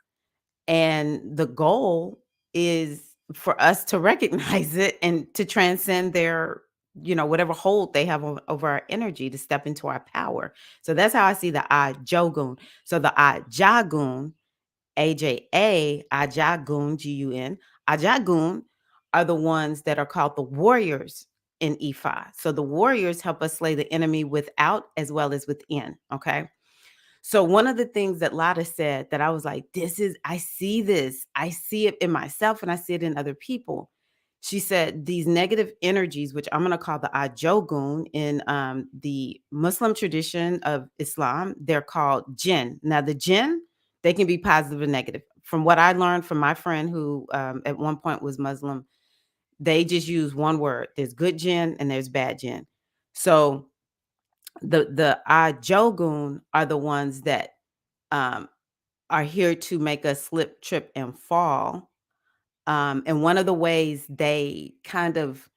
And the goal is for us to recognize it and to transcend their, whatever hold they have over our energy, to step into our power. So that's how I see the Ajogun. So the Ajagun, AJA, Ajagun, Gun, Ajagun are the ones that are called the warriors in Ifa. So the warriors help us slay the enemy without as well as within. Okay. So one of the things that Lotta said that I was like, I see this. I see it in myself and I see it in other people. She said these negative energies, which I'm going to call the Ajogun in the Muslim tradition of Islam, they're called jinn. Now the jinn, they can be positive or negative. From what I learned from my friend who at one point was Muslim, they just use one word. There's good jinn and there's bad jinn. So the Ajogun are the ones that um, are here to make us slip, trip, and fall. And one of the ways they kind of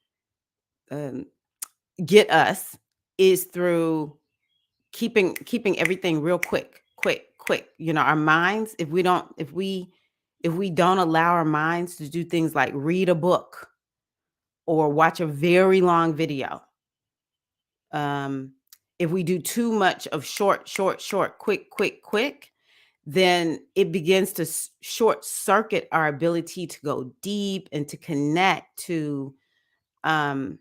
get us is through keeping everything real quick, quick, quick. You know, our minds, if we don't allow our minds to do things like read a book or watch a very long video, um, if we do too much of short, short, short, quick, quick, quick, then it begins to short circuit our ability to go deep and to connect to um,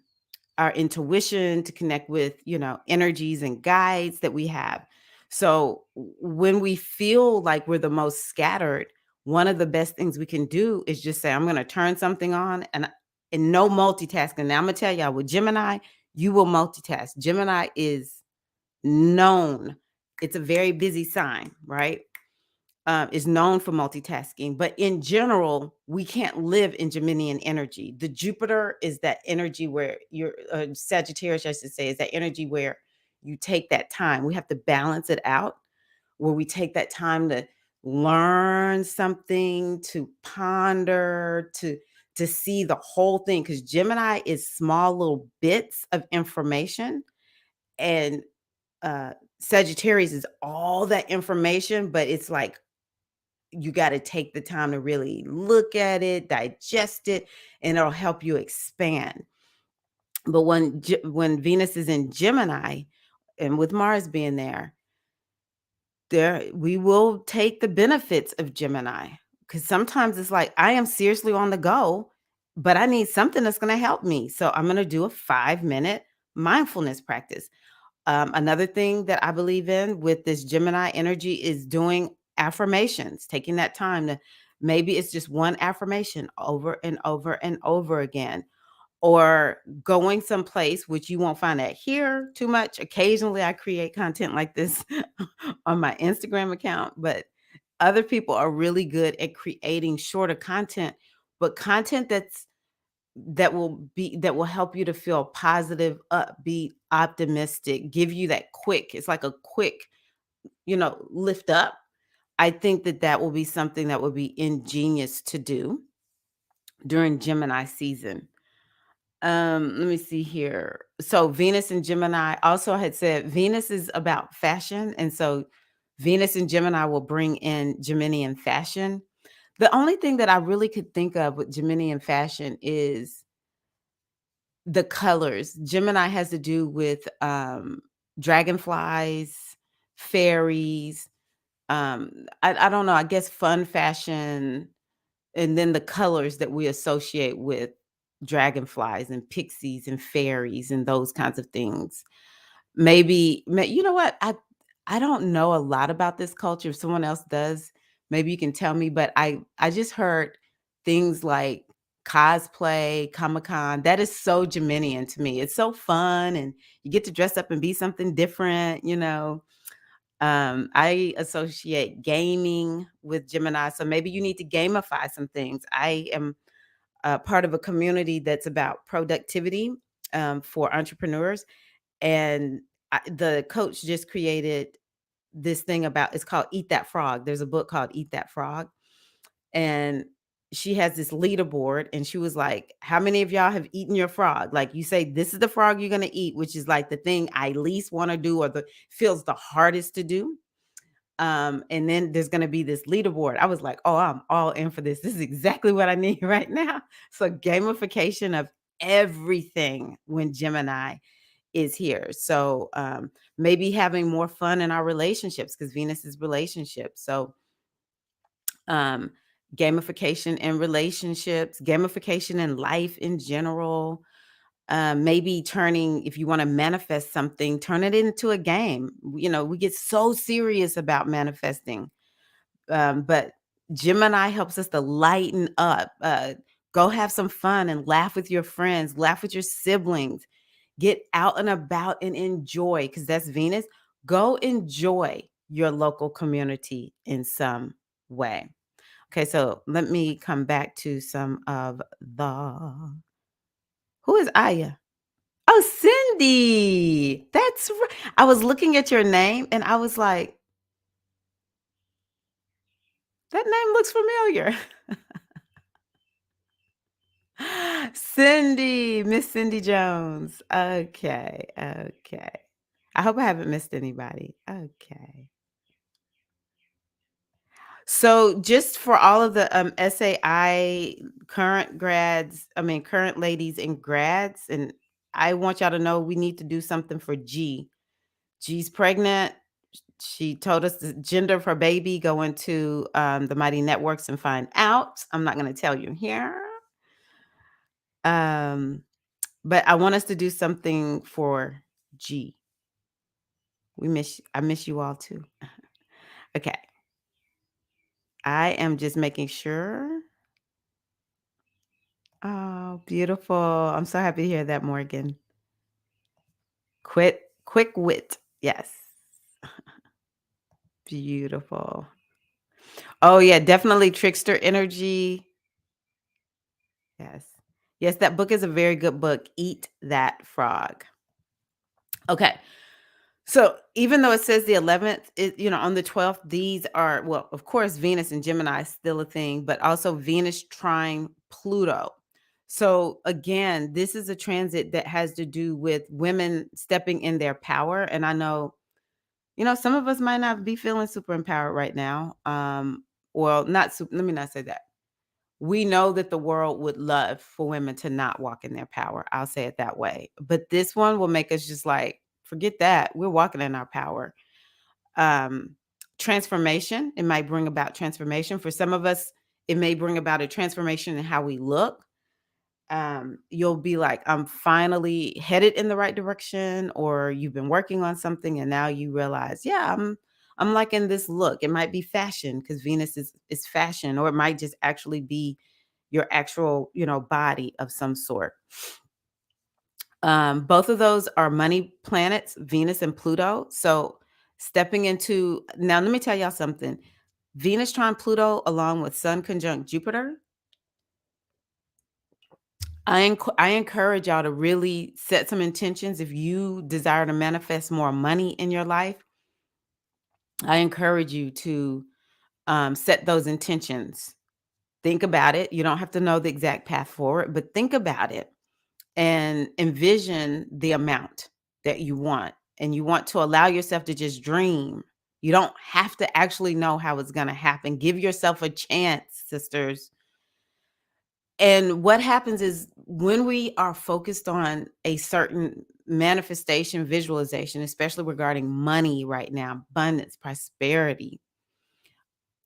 our intuition, to connect with, energies and guides that we have. So when we feel like we're the most scattered, one of the best things we can do is just say, I'm going to turn something on and no multitasking. Now I'm going to tell y'all with Gemini, you will multitask. Gemini is known. It's a very busy sign, right? Is known for multitasking, but in general, we can't live in Geminian energy. The Jupiter is that energy where you're Sagittarius, I should say, is that energy where you take that time. We have to balance it out, where we take that time to learn something, to ponder, to see the whole thing. Because Gemini is small little bits of information, and Sagittarius is all that information, but it's like you got to take the time to really look at it, digest it, and it'll help you expand. But when Venus is in Gemini, and with Mars being there we will take the benefits of Gemini, because sometimes it's like I am seriously on the go, but I need something that's going to help me. So I'm going to do a 5-minute mindfulness practice. Another thing that I believe in with this Gemini energy is doing affirmations, taking that time to maybe it's just one affirmation over and over and over again, or going someplace which you won't find that here too much. Occasionally, I create content like this on my Instagram account, but other people are really good at creating shorter content, but content that will help you to feel positive, upbeat, optimistic, give you that quick. It's like a quick, lift up. I think that will be something that would be ingenious to do during Gemini season. Let me see here. So Venus and Gemini, also I had said Venus is about fashion. And so Venus and Gemini will bring in Geminian fashion. The only thing that I really could think of with Geminian fashion is the colors. Gemini has to do with dragonflies, fairies. I don't know. I guess fun fashion, and then the colors that we associate with dragonflies and pixies and fairies and those kinds of things. You know what? I don't know a lot about this culture. If someone else does, maybe you can tell me, but I just heard things like cosplay, Comic-Con. That is so Geminian to me. It's so fun and you get to dress up and be something different. I associate gaming with Gemini, so maybe you need to gamify some things. I am part of a community that's about productivity for entrepreneurs, and the coach just created this thing about it's called Eat That Frog. There's a book called Eat That Frog, and she has this leaderboard, and she was like, "How many of y'all have eaten your frog?" Like you say, "This is the frog you're gonna eat," which is like the thing I least want to do or the feels the hardest to do. And then there's gonna be this leaderboard. I was like, "Oh, I'm all in for this. This is exactly what I need right now." So gamification of everything when Gemini is here. So maybe having more fun in our relationships because Venus is relationships. So um, gamification in relationships, gamification in life in general. Maybe turning, if you want to manifest something, turn it into a game. We get so serious about manifesting, but Gemini helps us to lighten up. Go have some fun and laugh with your friends, laugh with your siblings, get out and about and enjoy, because that's Venus. Go enjoy your local community in some way. Okay, so let me come back to some of the. Who is Aya? Oh, Cindy. That's right. I was looking at your name and I was like, that name looks familiar. Cindy, Miss Cindy Jones. Okay, okay. I hope I haven't missed anybody. Okay. So just for all of the SAI current grads, I mean current ladies and grads, and I want y'all to know we need to do something for G. G's pregnant. She told us the gender of her baby. Go into the Mighty Networks and find out. I'm not going to tell you here. Um, but I want us to do something for G. I miss you all too. Okay. I am just making sure. Oh, beautiful. I'm so happy to hear that, Morgan. Quick wit. Yes. Beautiful. Oh, yeah, definitely trickster energy. Yes. Yes, that book is a very good book. Eat That Frog. Okay. So even though it says the 11th, on the 12th, these are, well, of course, Venus and Gemini is still a thing, but also Venus trine Pluto. So again, this is a transit that has to do with women stepping in their power. And I know, some of us might not be feeling super empowered right now. Well, not super, let me not say that. We know that the world would love for women to not walk in their power. I'll say it that way. But this one will make us just like, forget that. We're walking in our power. Um, Transformation. It might bring about transformation. For some of us, it may bring about a transformation in how we look. You'll be like, I'm finally headed in the right direction, or you've been working on something and now you realize, yeah, I'm liking this look. It might be fashion because Venus is fashion, or it might just actually be your actual, body of some sort. Both of those are money planets, Venus and Pluto. So stepping into now, let me tell y'all something. Venus trine Pluto, along with Sun conjunct Jupiter. I encourage y'all to really set some intentions if you desire to manifest more money in your life. I encourage you to set those intentions. Think about it. You don't have to know the exact path forward, but think about it and envision the amount that you want. And you want to allow yourself to just dream. You don't have to actually know how it's going to happen. Give yourself a chance, sisters. And what happens is when we are focused on a certain manifestation, visualization, especially regarding money right now, abundance, prosperity,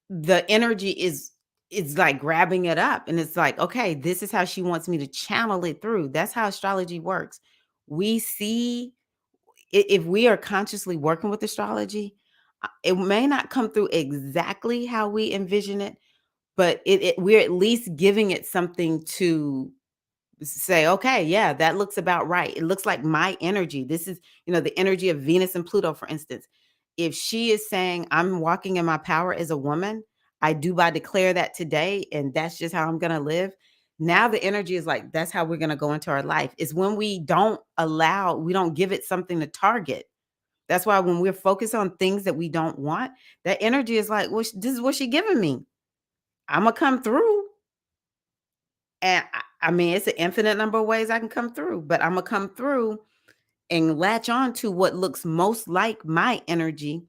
the energy is like grabbing it up, and it's like, okay, this is how she wants me to channel it through. That's how astrology works. We see if we are consciously working with astrology, it may not come through exactly how we envision it, but we're at least giving it something to say, okay, yeah, that looks about right. It looks like my energy. This is, the energy of Venus and Pluto, for instance. If she is saying, I'm walking in my power as a woman, I do by declare that today, and that's just how I'm going to live. Now the energy is like, that's how we're going to go into our life. Is when we don't give it something to target. That's why when we're focused on things that we don't want, that energy is like, well, this is what she giving me. I'm going to come through. And I mean, it's an infinite number of ways I can come through, but I'm gonna come through and latch on to what looks most like my energy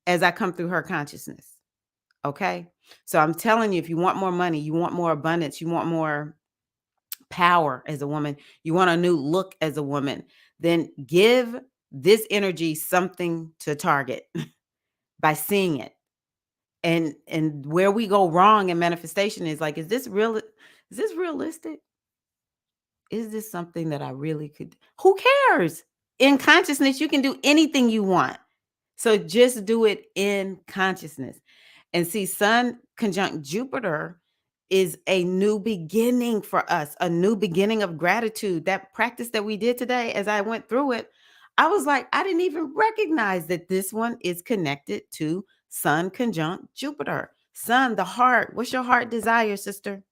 as I come through her consciousness. Okay. So I'm telling you, if you want more money, you want more abundance, you want more power as a woman, you want a new look as a woman, then give this energy something to target by seeing it. And where we go wrong in manifestation is like, is this real? Is this realistic? Is this something that I really could? Who cares? In consciousness, you can do anything you want. So just do it in consciousness. And see, Sun conjunct Jupiter is a new beginning for us, a new beginning of gratitude. That practice that we did today, as I went through it, I was like, I didn't even recognize that this one is connected to Sun conjunct Jupiter. Sun, the heart. What's your heart desire, sister?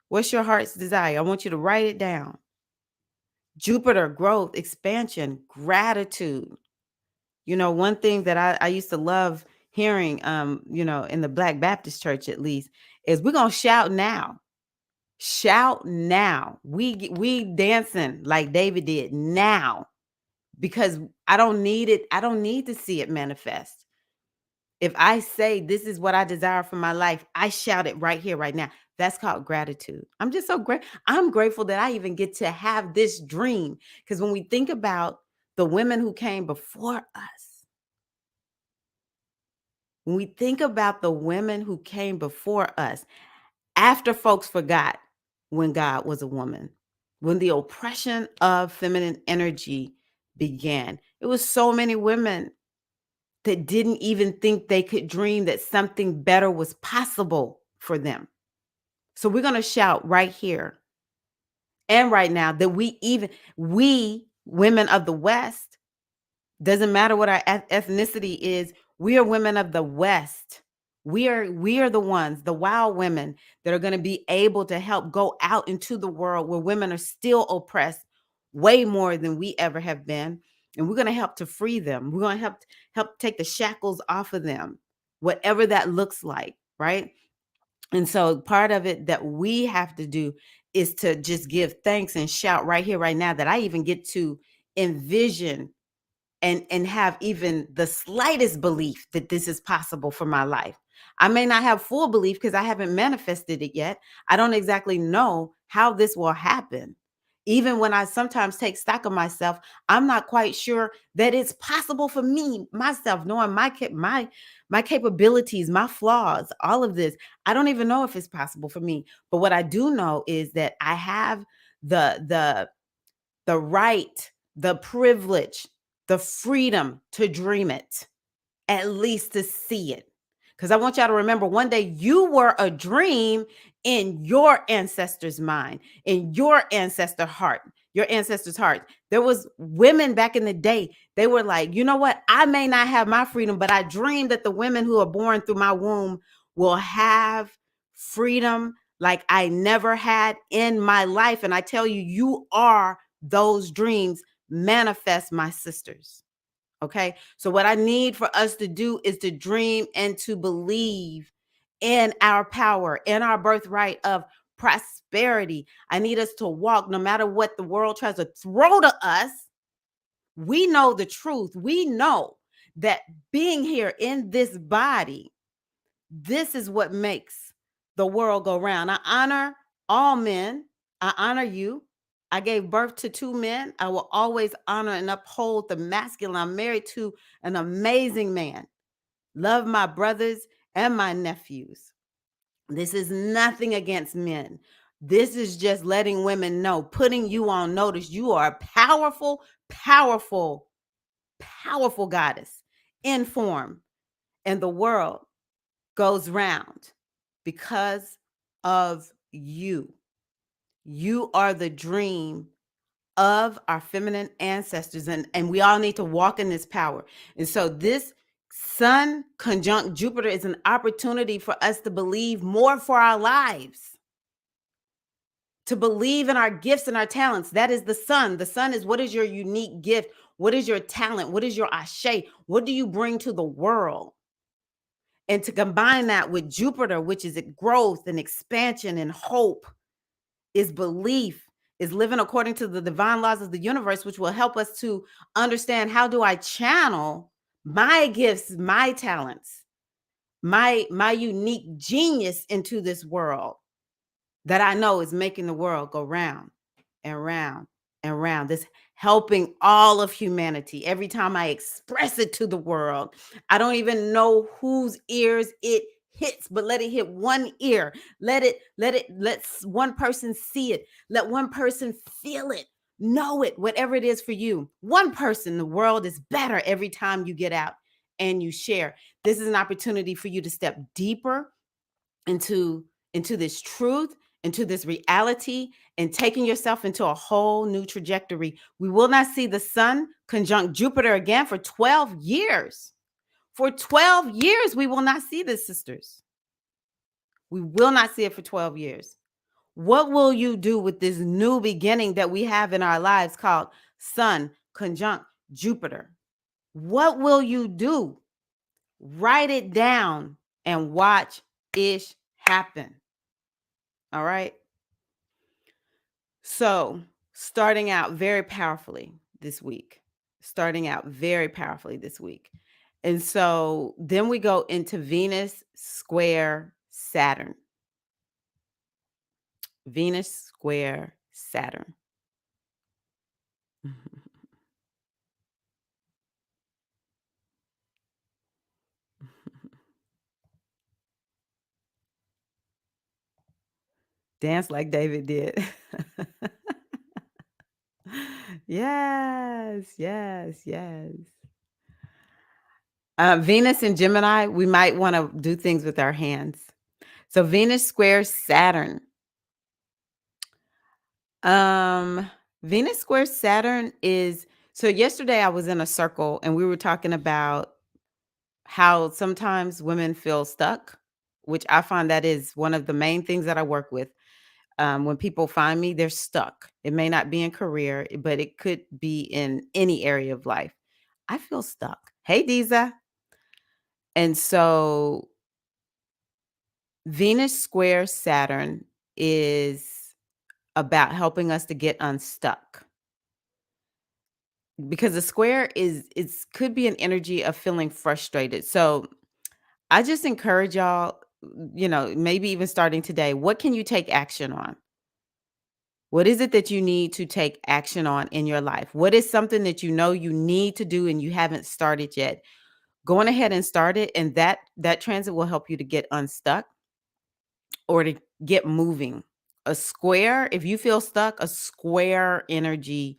What's your heart's desire? I want you to write it down. Jupiter, growth, expansion, gratitude. One thing that I used to love hearing, in the Black Baptist church at least, is we're going to shout now. Shout now. We dancing like David did now, because I don't need it. I don't need to see it manifest. If I say this is what I desire for my life, I shout it right here, right now. That's called gratitude. I'm just so great. I'm grateful that I even get to have this dream. Because when we think about the women who came before us, when we think about the women who came before us, after folks forgot when God was a woman, when the oppression of feminine energy began, it was so many women that didn't even think they could dream that something better was possible for them. So we're going to shout right here and right now that we women of the West, doesn't matter what our ethnicity is, we are women of the West. We are the ones, the wild women, that are going to be able to help go out into the world where women are still oppressed way more than we ever have been. And we're going to help to free them. We're going to help take the shackles off of them, whatever that looks like, right? And so part of it that we have to do is to just give thanks and shout right here, right now, that I even get to envision and have even the slightest belief that this is possible for my life. I may not have full belief because I haven't manifested it yet. I don't exactly know how this will happen. Even when I sometimes take stock of myself, I'm not quite sure that it's possible for me, myself, knowing my capabilities, my flaws, all of this. I don't even know if it's possible for me. But what I do know is that I have the right, the privilege, the freedom to dream it, at least to see it. Because I want y'all to remember, one day you were a dream in your ancestors' mind, in your your ancestors' heart. There was women back in the day, they were like, you know what? I may not have my freedom, but I dream that the women who are born through my womb will have freedom like I never had in my life. And I tell you, you are those dreams. Manifest, my sisters. Okay. So, what I need for us to do is to dream and to believe in our power, in our birthright of prosperity. I need us to walk no matter what the world tries to throw to us. We know the truth. We know that being here in this body, this is what makes the world go round. I honor all men. I honor you. I gave birth to two men. I will always honor and uphold the masculine. I'm married to an amazing man. Love my brothers and my nephews. This is nothing against men. This is just letting women know, putting you on notice. You are a powerful, powerful, powerful goddess in form, and the world goes round because of you. You are the dream of our feminine ancestors, and we all need to walk in this power. And so this Sun conjunct Jupiter is an opportunity for us to believe more for our lives, to believe in our gifts and our talents. That is the Sun. The Sun is, what is your unique gift? What is your talent? What is your ashe? What do you bring to the world? And to combine that with Jupiter, which is growth and expansion and hope, is belief, is living according to the divine laws of the universe, which will help us to understand, how do I channel my gifts, my talents, my unique genius into this world that I know is making the world go round and round and round. This helping all of humanity. Every time I express it to the world, I don't even know whose ears it hits, but let it hit one ear. Let one person see it. Let one person feel it. Know it, whatever it is for you. One person, the world is better every time you get out and you share. This is an opportunity for you to step deeper into this truth, into this reality, and taking yourself into a whole new trajectory. We will not see the Sun conjunct Jupiter again for 12 years. For 12 years, we will not see this, sisters. We will not see it for 12 years. What will you do with this new beginning that we have in our lives called Sun conjunct Jupiter? What will you do? Write it down and watch it happen. All right. So, starting out very powerfully this week. Starting out very powerfully this week. And so then we go into Venus square Saturn. Venus square Saturn. Dance like David did. Yes, yes, yes. Venus and Gemini, we might want to do things with our hands. So Venus squares Saturn. Um, Venus square Saturn is so yesterday I was in a circle and we were talking about how sometimes women feel stuck, which I find that is one of the main things that I work with. When people find me, they're stuck. It may not be in career, but it could be in any area of life. I feel stuck. Hey, Diza. And so Venus square Saturn is about helping us to get unstuck because the square is it's could be an energy of feeling frustrated. So I just encourage y'all, maybe even starting today, what can you take action on? What is it that you need to take action on in your life? What is something that you know you need to do and you haven't started yet? Going ahead and start it, and that transit will help you to get unstuck or to get moving. A square, if you feel stuck, a square energy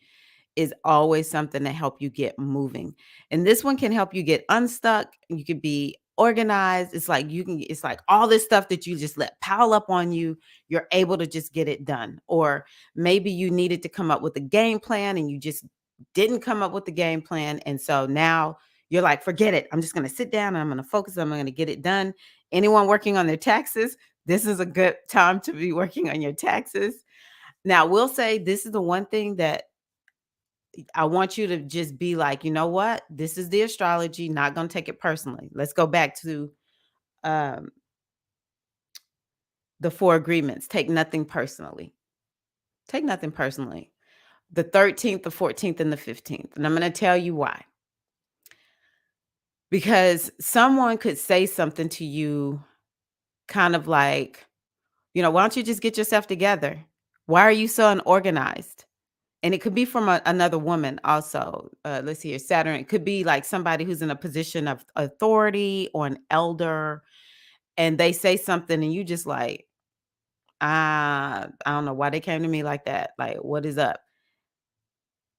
is always something to help you get moving. And this one can help you get unstuck. You could be organized. It's like all this stuff that you just let pile up on you, you're able to just get it done. Or maybe you needed to come up with a game plan and you just didn't come up with the game plan. And so now you're like, forget it. I'm just going to sit down and I'm going to focus. I'm going to get it done. Anyone working on their taxes, this is a good time to be working on your taxes. Now, we'll say this is the one thing that I want you to just be like, you know what? This is the astrology, not going to take it personally. Let's go back to um, the four agreements. Take nothing personally. Take nothing personally. The 13th, the 14th, and the 15th. And I'm going to tell you why. Because someone could say something to you kind of like, why don't you just get yourself together? Why are you so unorganized? And it could be from another woman also. Let's see here, Saturn. It could be like somebody who's in a position of authority or an elder, and they say something, and you just like, I don't know why they came to me like that. Like, what is up?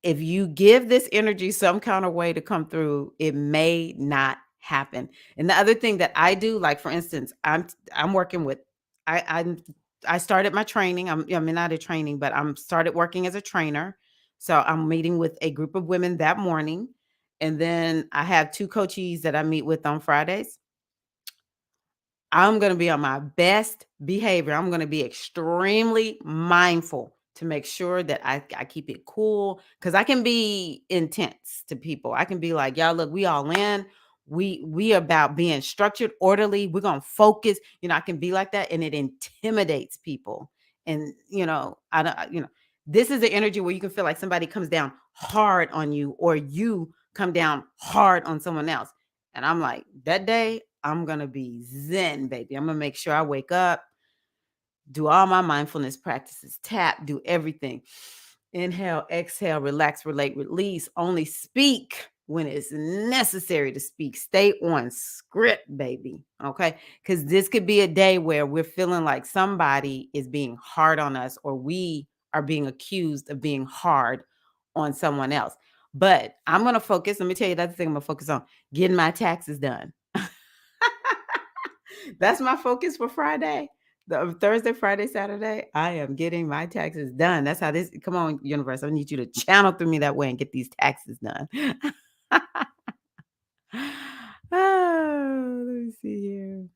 If you give this energy some kind of way to come through, it may not happen. And the other thing that I do, like for instance, I'm working with, I I started my training. I'm not a training, but I'm started working as a trainer. So I'm meeting with a group of women that morning, and then I have two coachees that I meet with on Fridays. I'm going to be on my best behavior. I'm going to be extremely mindful to make sure that I keep it cool because I can be intense to people. I can be like, y'all, look, we all in. We about being structured, orderly. We're gonna focus. I can be like that, and it intimidates people. And I don't. This is the energy where you can feel like somebody comes down hard on you, or you come down hard on someone else. And I'm like, that day, I'm going to be zen, baby. I'm going to make sure I wake up, do all my mindfulness practices, tap, do everything. Inhale, exhale, relax, relate, release. Only speak when it's necessary to speak. Stay on script, baby. Okay. Because this could be a day where we're feeling like somebody is being hard on us, or we are being accused of being hard on someone else. But I'm going to focus. Let me tell you that's the thing I'm going to focus on: getting my taxes done. That's my focus for Friday. The Thursday, Friday, Saturday, I am getting my taxes done. That's how this, come on, universe. I need you to channel through me that way and get these taxes done. Oh, let me see here.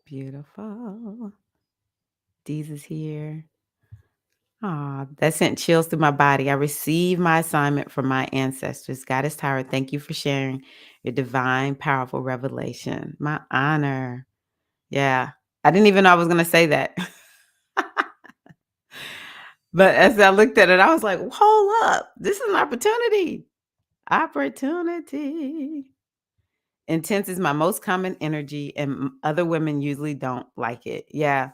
Beautiful. Deez is here. Ah, that sent chills through my body. I received my assignment from my ancestors. Goddess Tyra, thank you for sharing your divine, powerful revelation. My honor. Yeah. I didn't even know I was gonna say that. But as I looked at it, I was like, hold up, this is an opportunity. Opportunity. Intense is my most common energy, and other women usually don't like it. Yeah.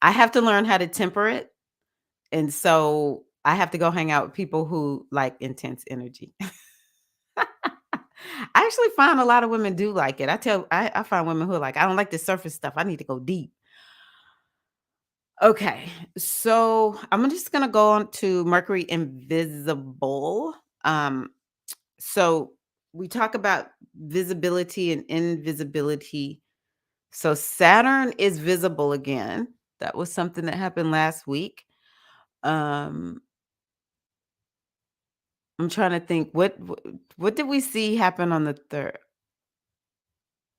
I have to learn how to temper it. And so I have to go hang out with people who like intense energy. I actually find a lot of women do like it. I find women who are like, I don't like the surface stuff. I need to go deep. Okay. So I'm just gonna go on to Mercury invisible. Um, so we talk about visibility and invisibility. So Saturn is visible again. That was something that happened last week. Um, I'm trying to think what did we see happen on the third?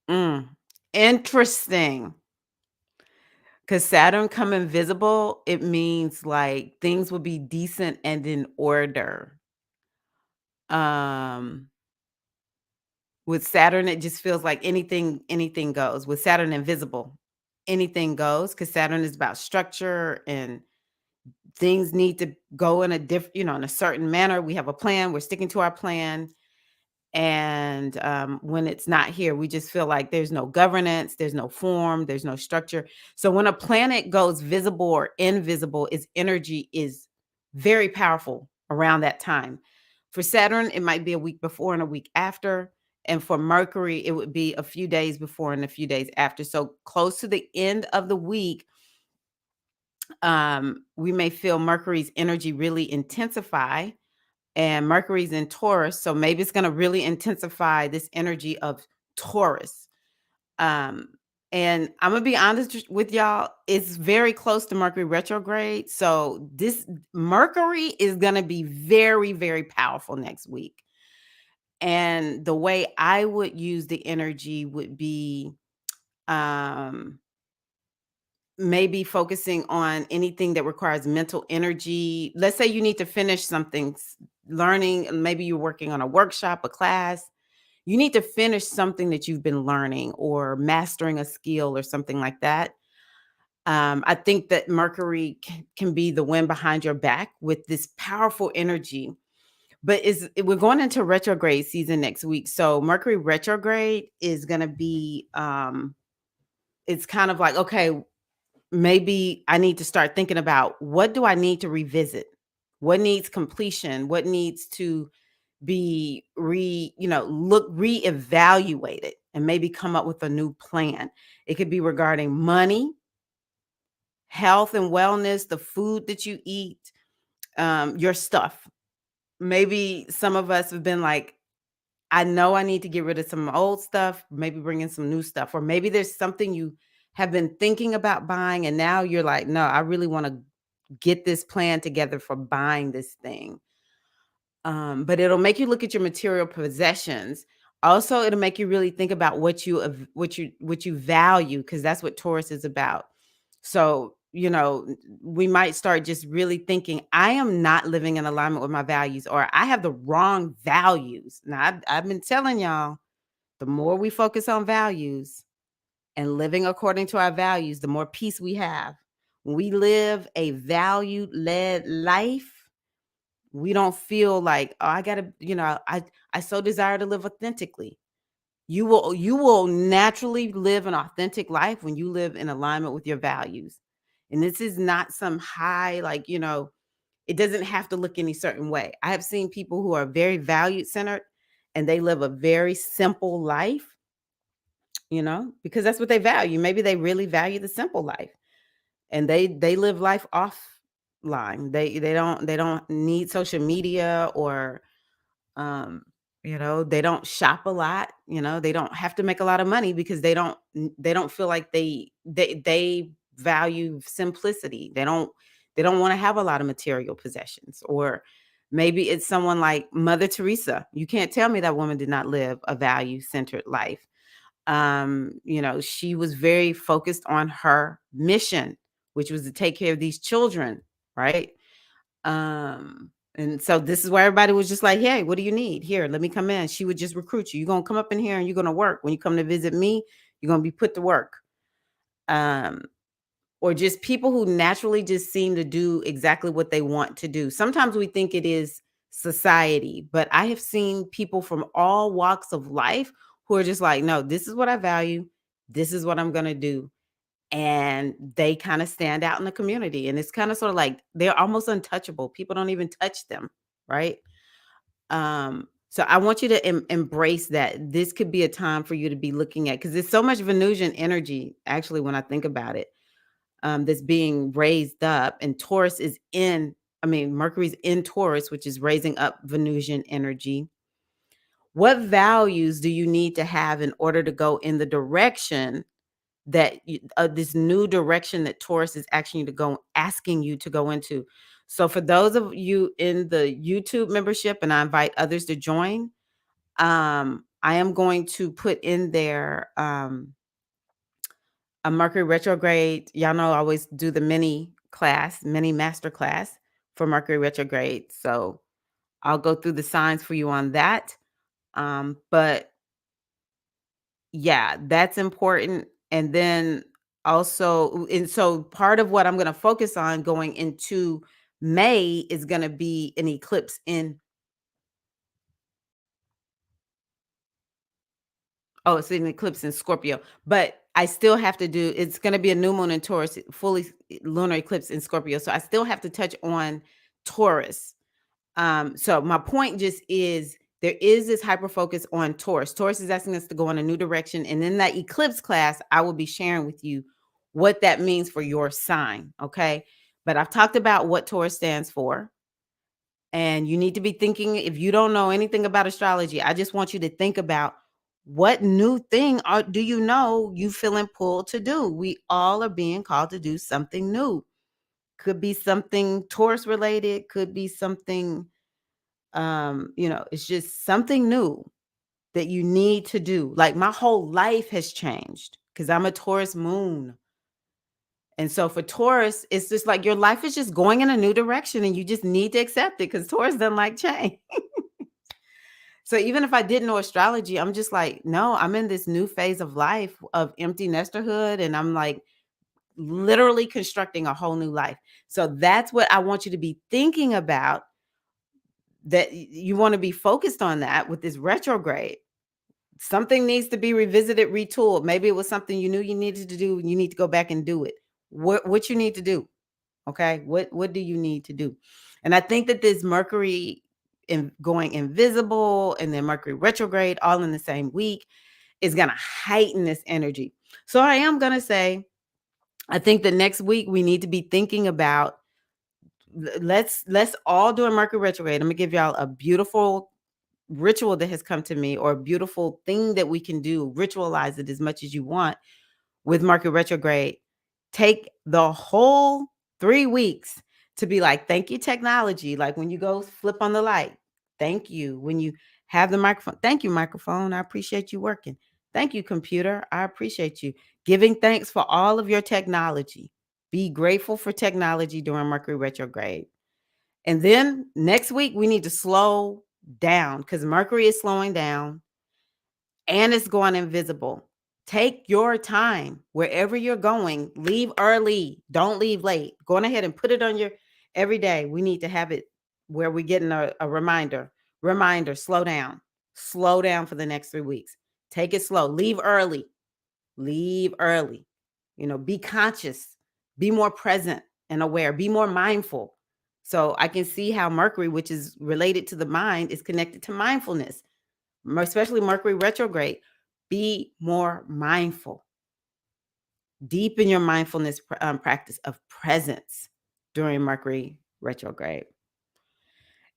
Mm, interesting. Because Saturn come invisible, it means like things will be decent and in order. Um, with Saturn, it just feels like anything goes. With Saturn invisible, anything goes because Saturn is about structure and things need to go in a in a certain manner. We have a plan, we're sticking to our plan. And when it's not here, we just feel like there's no governance, there's no form, there's no structure. So when a planet goes visible or invisible, its energy is very powerful around that time. For Saturn, it might be a week before and a week after. And for Mercury, it would be a few days before and a few days after. So close to the end of the week, we may feel Mercury's energy really intensify, and Mercury's in Taurus, so maybe it's going to really intensify this energy of Taurus. Um, and I'm gonna be honest with y'all, it's very close to Mercury retrograde. So this Mercury is gonna be very, very powerful next week. And the way I would use the energy would be um maybe focusing on anything that requires mental energy. Let's say you need to finish something, learning, maybe you're working on a workshop, a class. You need to finish something that you've been learning or mastering a skill or something like that. I think that Mercury can be the wind behind your back with this powerful energy. But we're going into retrograde season next week. So Mercury retrograde is going to be it's kind of like, okay, maybe I need to start thinking about what do I need to revisit? What needs completion? What needs to be reevaluated and maybe come up with a new plan. It could be regarding money, health and wellness, the food that you eat, your stuff. Maybe some of us have been like, I know I need to get rid of some old stuff, maybe bring in some new stuff, or maybe there's something you have been thinking about buying, and now you're like, no, I really want to get this plan together for buying this thing. But it'll make you look at your material possessions. Also, it'll make you really think about what you value, because that's what Taurus is about. So, we might start just really thinking, I am not living in alignment with my values, or I have the wrong values. Now, I've been telling y'all, the more we focus on values and living according to our values, the more peace we have. When we live a value-led life, we don't feel like, oh, I gotta, I so desire to live authentically. You will naturally live an authentic life when you live in alignment with your values. And this is not some high, like, it doesn't have to look any certain way. I have seen people who are very valued centered and they live a very simple life, because that's what they value. Maybe they really value the simple life and they live life offline. They don't need social media, or um they don't shop a lot. They don't have to make a lot of money because they don't feel like they value simplicity. They don't want to have a lot of material possessions. Or maybe it's someone like Mother Teresa. You can't tell me that woman did not live a value centered life. She was very focused on her mission, which was to take care of these children, right? And so this is where everybody was just like, hey, what do you need? Here, let me come in. She would just recruit you. You're gonna come up in here and you're gonna work. When you come to visit me, you're gonna be put to work. Um, or just people who naturally just seem to do exactly what they want to do. Sometimes we think it is society, but I have seen people from all walks of life who are just like, no, this is what I value. This is what I'm going to do. And they kind of stand out in the community. And it's kind of sort of like they're almost untouchable. People don't even touch them. Right. So I want you to embrace that. This could be a time for you to be looking at because there's so much Venusian energy, actually, when I think about it, that's being raised up. And Taurus is Mercury's in Taurus, which is raising up Venusian energy. What values do you need to have in order to go in the direction this new direction that Taurus is asking you to go into? So for those of you in the YouTube membership, and I invite others to join, I am going to put in there a Mercury retrograde. Y'all know I always do the mini master class for Mercury retrograde. So I'll go through the signs for you on that. But yeah, that's important. And then also, and so part of what I'm going to focus on going into May is going to be an eclipse in, oh, it's an eclipse in Scorpio, but I still have to do, it's going to be a new moon in Taurus, fully lunar eclipse in Scorpio. So I still have to touch on Taurus. So my point just is there is this hyper focus on Taurus. Taurus is asking us to go in a new direction. And in that eclipse class, I will be sharing with you what that means for your sign. Okay. But I've talked about what Taurus stands for. And you need to be thinking, if you don't know anything about astrology, I just want you to think about what new thing do you know you feeling pulled to do? We all are being called to do something new. Could be something Taurus related, could be something it's just something new that you need to do. Like my whole life has changed because I'm a Taurus moon. And so for Taurus, it's just like your life is just going in a new direction and you just need to accept it because Taurus doesn't like change. So even if I didn't know astrology, I'm just like, no, I'm in this new phase of life of empty nesterhood. And I'm like literally constructing a whole new life. So that's what I want you to be thinking about, that you want to be focused on that with this retrograde. Something needs to be revisited, retooled. Maybe it was something you knew you needed to do, and you need to go back and do it. What you need to do, okay? What do you need to do? And I think that this Mercury going invisible and then Mercury retrograde all in the same week is going to heighten this energy. So I am going to say, I think that next week we need to be thinking about, let's all do a Mercury retrograde. I'm going to give y'all a beautiful ritual that has come to me, or a beautiful thing that we can do. Ritualize it as much as you want with Mercury retrograde. Take the whole 3 weeks to be like, thank you, technology. Like when you go flip on the light, thank you. When you have the microphone, thank you, microphone. I appreciate you working. Thank you, computer. I appreciate you. Giving thanks for all of your technology. Be grateful for technology during Mercury retrograde. And then next week, we need to slow down because Mercury is slowing down and it's going invisible. Take your time wherever you're going. Leave early. Don't leave late. Go on ahead and put it on your every day. We need to have it where we're getting a reminder. Reminder, slow down. Slow down for the next 3 weeks. Take it slow. Leave early. Leave early. Be conscious. Be more present and aware. Be more mindful. So I can see how Mercury, which is related to the mind, is connected to mindfulness, especially Mercury retrograde. Be more mindful. Deepen your mindfulness practice of presence during Mercury retrograde.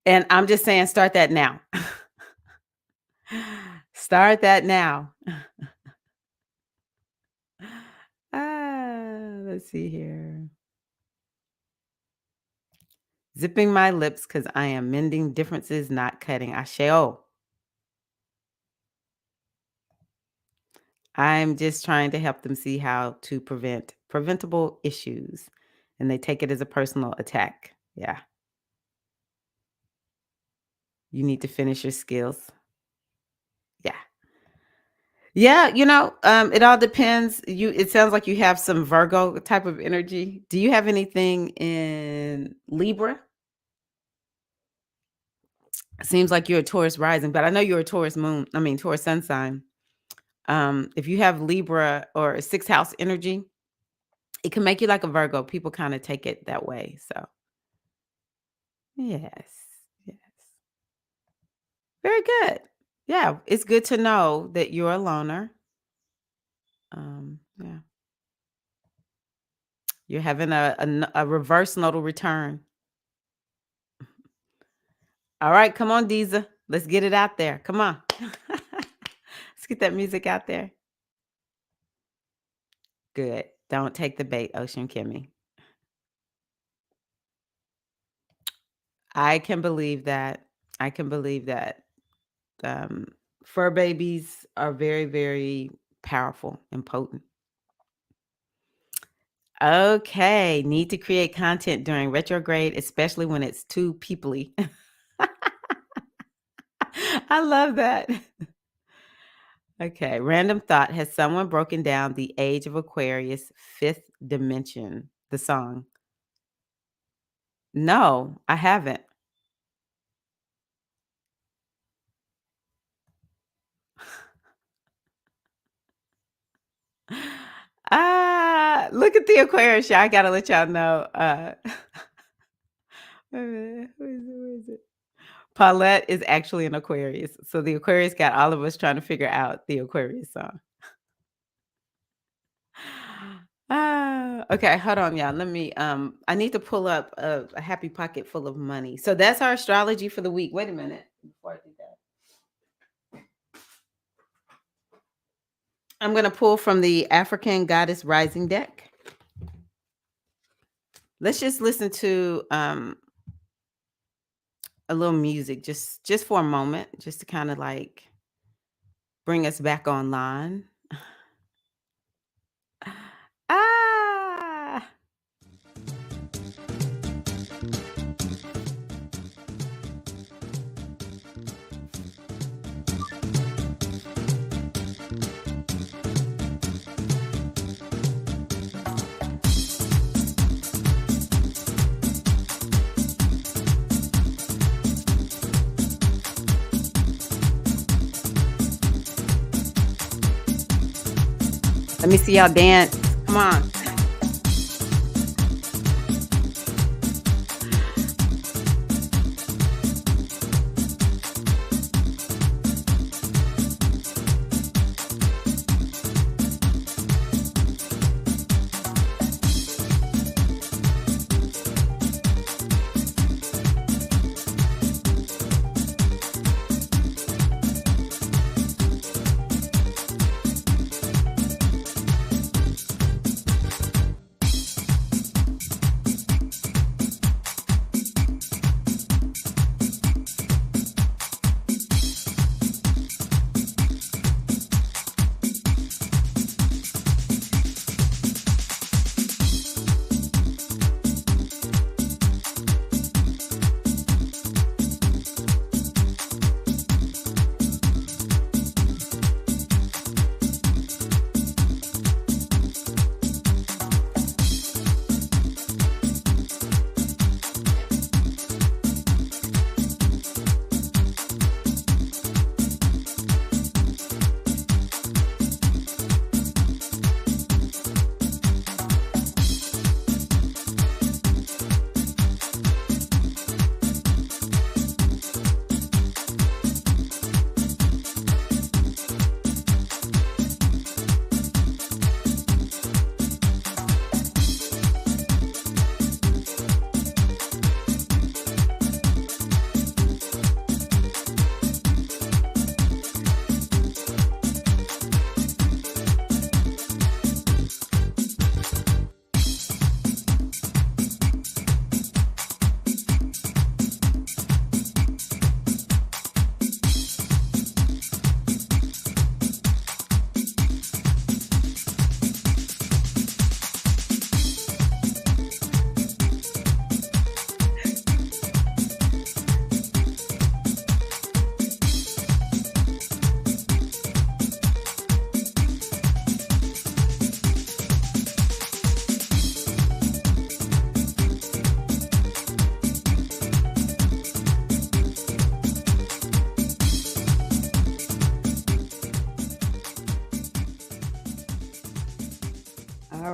And I'm just saying, start that now. Start that now. Let's see here. Zipping my lips because I am mending differences, not cutting. Asheo. I'm just trying to help them see how to prevent preventable issues. And they take it as a personal attack. Yeah. You need to finish your skills. Yeah. Yeah, it all depends. It sounds like you have some Virgo type of energy. Do you have anything in Libra? Seems like you're a Taurus rising, but I know you're a Taurus moon. I mean, Taurus sun sign. If you have Libra or a sixth house energy, it can make you like a Virgo. People kind of take it that way. So, yes. Yes. Very good. Yeah, it's good to know that you're a loner. Yeah. You're having a reverse nodal return. All right, come on, Deeza. Let's get it out there. Come on. Let's get that music out there. Good. Don't take the bait, Ocean Kimmy. I can believe that. I can believe that. Um, Fur babies are very, very powerful and potent. Okay. Need to create content during retrograde, especially when it's too peoply. I love that. Okay. Random thought. Has someone broken down the age of Aquarius, fifth dimension, the song? No, I haven't. Look at the Aquarius. I gotta let y'all know. Wait a minute, where is it? Paulette is actually an Aquarius. So the Aquarius got all of us trying to figure out the Aquarius song. Okay, hold on, y'all. Let me I need to pull up a happy pocket full of money. So that's our astrology for the week. Wait a minute before I do that. I'm gonna pull from the African Goddess Rising deck. Let's just listen to a little music just for a moment, just to kind of like bring us back online. Ah, let me see y'all dance. Come on.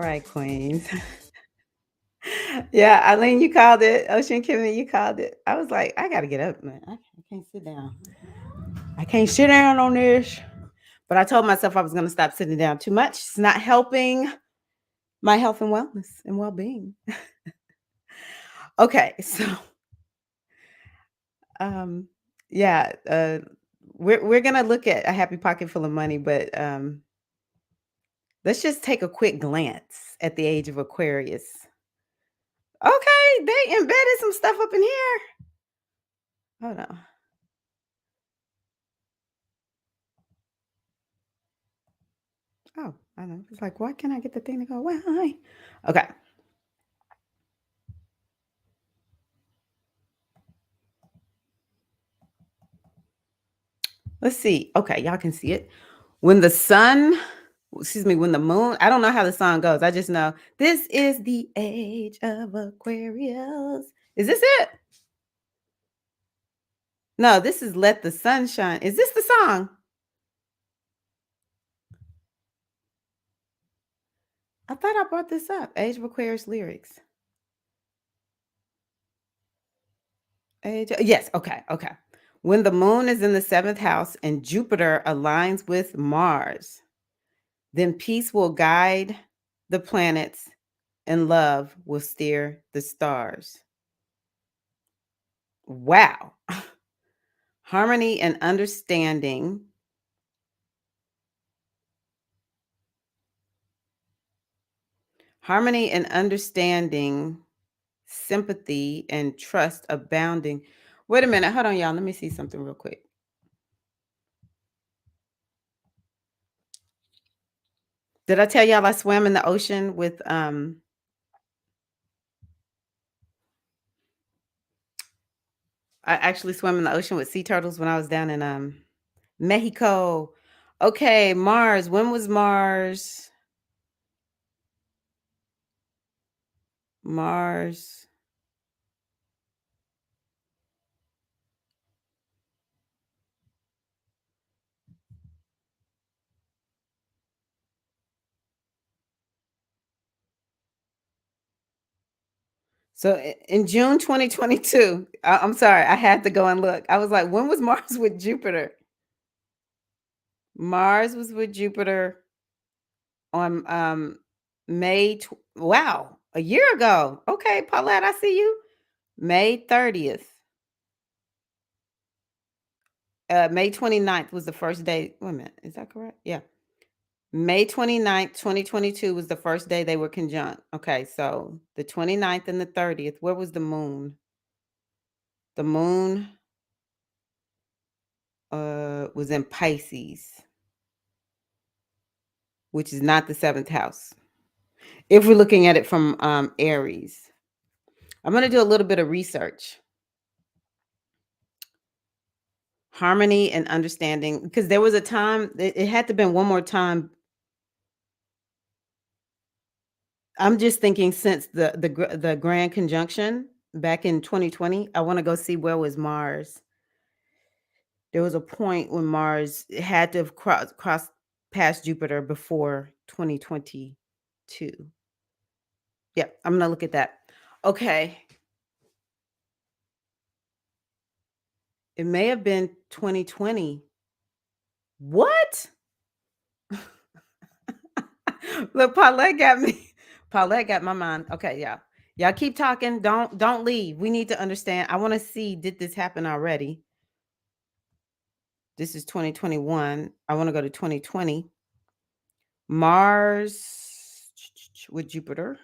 right, queens. Yeah, Eileen, you called it. Ocean Kimmy, you called it. I was like, I gotta get up, man. I can't sit down. I can't sit down on this. But I told myself I was gonna stop sitting down too much. It's not helping my health and wellness and well-being. Okay, so um yeah, we're gonna look at a happy pocket full of money, but let's just take a quick glance at the age of Aquarius. Okay, they embedded some stuff up in here. Hold on. Oh, I know. It's like, why can't I get the thing to go? Why? Okay. Let's see. Okay, y'all can see it. When the sun, excuse me, when the moon, I don't know how the song goes. I just know this is the age of Aquarius. Is this it? No, this is Let the Sun Shine. Is this the song? I thought I brought this up. Age of Aquarius lyrics. Yes, okay, okay. When the moon is in the seventh house and Jupiter aligns with Mars, then peace will guide the planets and love will steer the stars. Wow. Harmony and understanding. Harmony and understanding, sympathy and trust abounding. Wait a minute. Hold on, y'all. Let me see something real quick. Did I tell y'all I swam in the ocean with I actually swam in the ocean with sea turtles when I was down in Mexico. Okay, Mars. When was Mars? Mars. So in June 2022, I'm sorry, I had to go and look. I was like, when was Mars with Jupiter? Mars was with Jupiter on wow, a year ago. Okay, Paulette, I see you. May 30th. May 29th was the first day. Wait a minute, is that correct? Yeah. May 29th, 2022 was the first day they were conjunct. Okay, so the 29th and the 30th. Where was the moon? The moon was in Pisces, which is not the seventh house. If we're looking at it from Aries, I'm going to do a little bit of research. Harmony and understanding, because there was a time, it had to been one more time. I'm just thinking since the grand conjunction back in 2020, I want to go see where was Mars. There was a point when Mars had to have crossed past Jupiter before 2022. Yeah, I'm gonna look at that. Okay, it may have been 2020. What? Look, Paulette got me. Paulette got my mind. Okay, yeah. Y'all keep talking. Don't leave. We need to understand. I want to see, did this happen already? This is 2021. I want to go to 2020. Mars with Jupiter.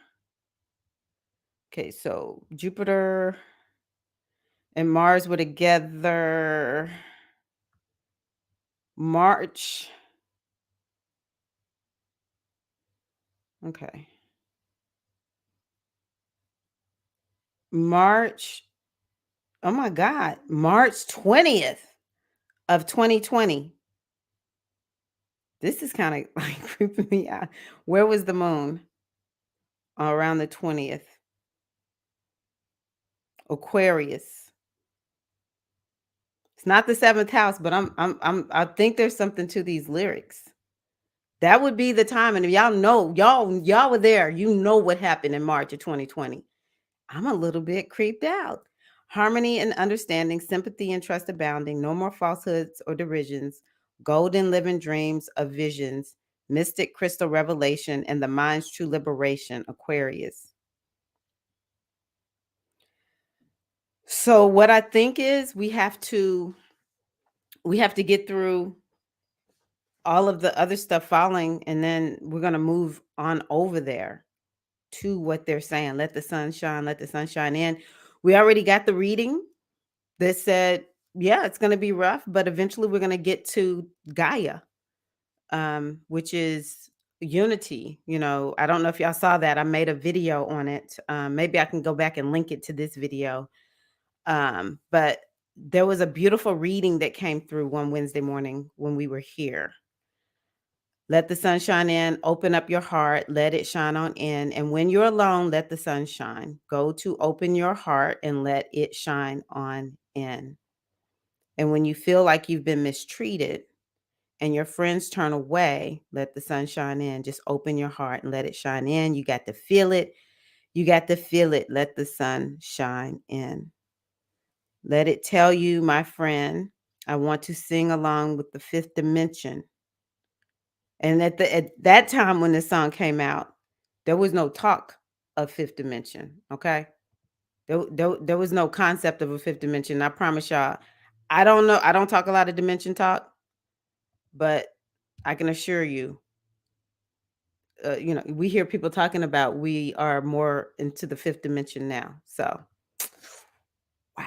Okay, so Jupiter and Mars were together March. Okay. March. Oh my God. March 20th of 2020. This is kind of like creeping me out. Where was the moon? Around the 20th. Aquarius. It's not the seventh house, but I think there's something to these lyrics. That would be the time, and if y'all know, y'all were there, you know what happened in March of 2020. I'm a little bit creeped out. Harmony and understanding, sympathy and trust abounding, no more falsehoods or derisions, golden living dreams of visions, mystic crystal revelation, and the mind's true liberation, Aquarius. So what I think is we have to get through all of the other stuff falling, and then we're going to move on over there to what they're saying. Let the sun shine in. We already got the reading that said, yeah, it's going to be rough, but eventually we're going to get to Gaia, which is unity. I don't know if y'all saw that. I made a video on it. Maybe I can go back and link it to this video. But there was a beautiful reading that came through one Wednesday morning when we were here. Let the sun shine in, open up your heart, let it shine on in. And when you're alone, let the sun shine. Go to open your heart and let it shine on in. And when you feel like you've been mistreated and your friends turn away, let the sun shine in. Just open your heart and let it shine in. You got to feel it. You got to feel it. Let the sun shine in. Let it tell you, my friend, I want to sing along with the fifth dimension. And at that time when the song came out, there was no talk of fifth dimension, okay? There was no concept of a fifth dimension. I promise y'all. I don't know. I don't talk a lot of dimension talk, but I can assure you, we hear people talking about we are more into the fifth dimension now. So, wow.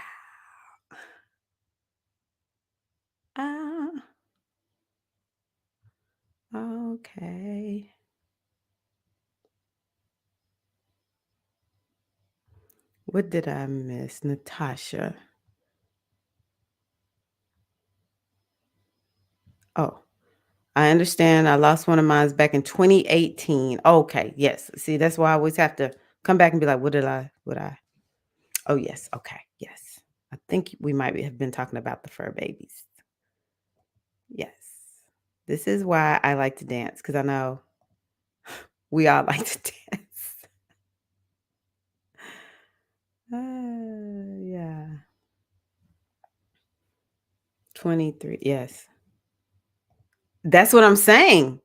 Ah, okay. What did I miss? Natasha. Oh, I understand. I lost one of mine back in 2018. Okay, yes. See, that's why I always have to come back and be like, what I? Oh, yes. Okay, yes. I think we might have been talking about the fur babies. Yes. This is why I like to dance, because I know we all like to dance. Yeah. 23. Yes. That's what I'm saying.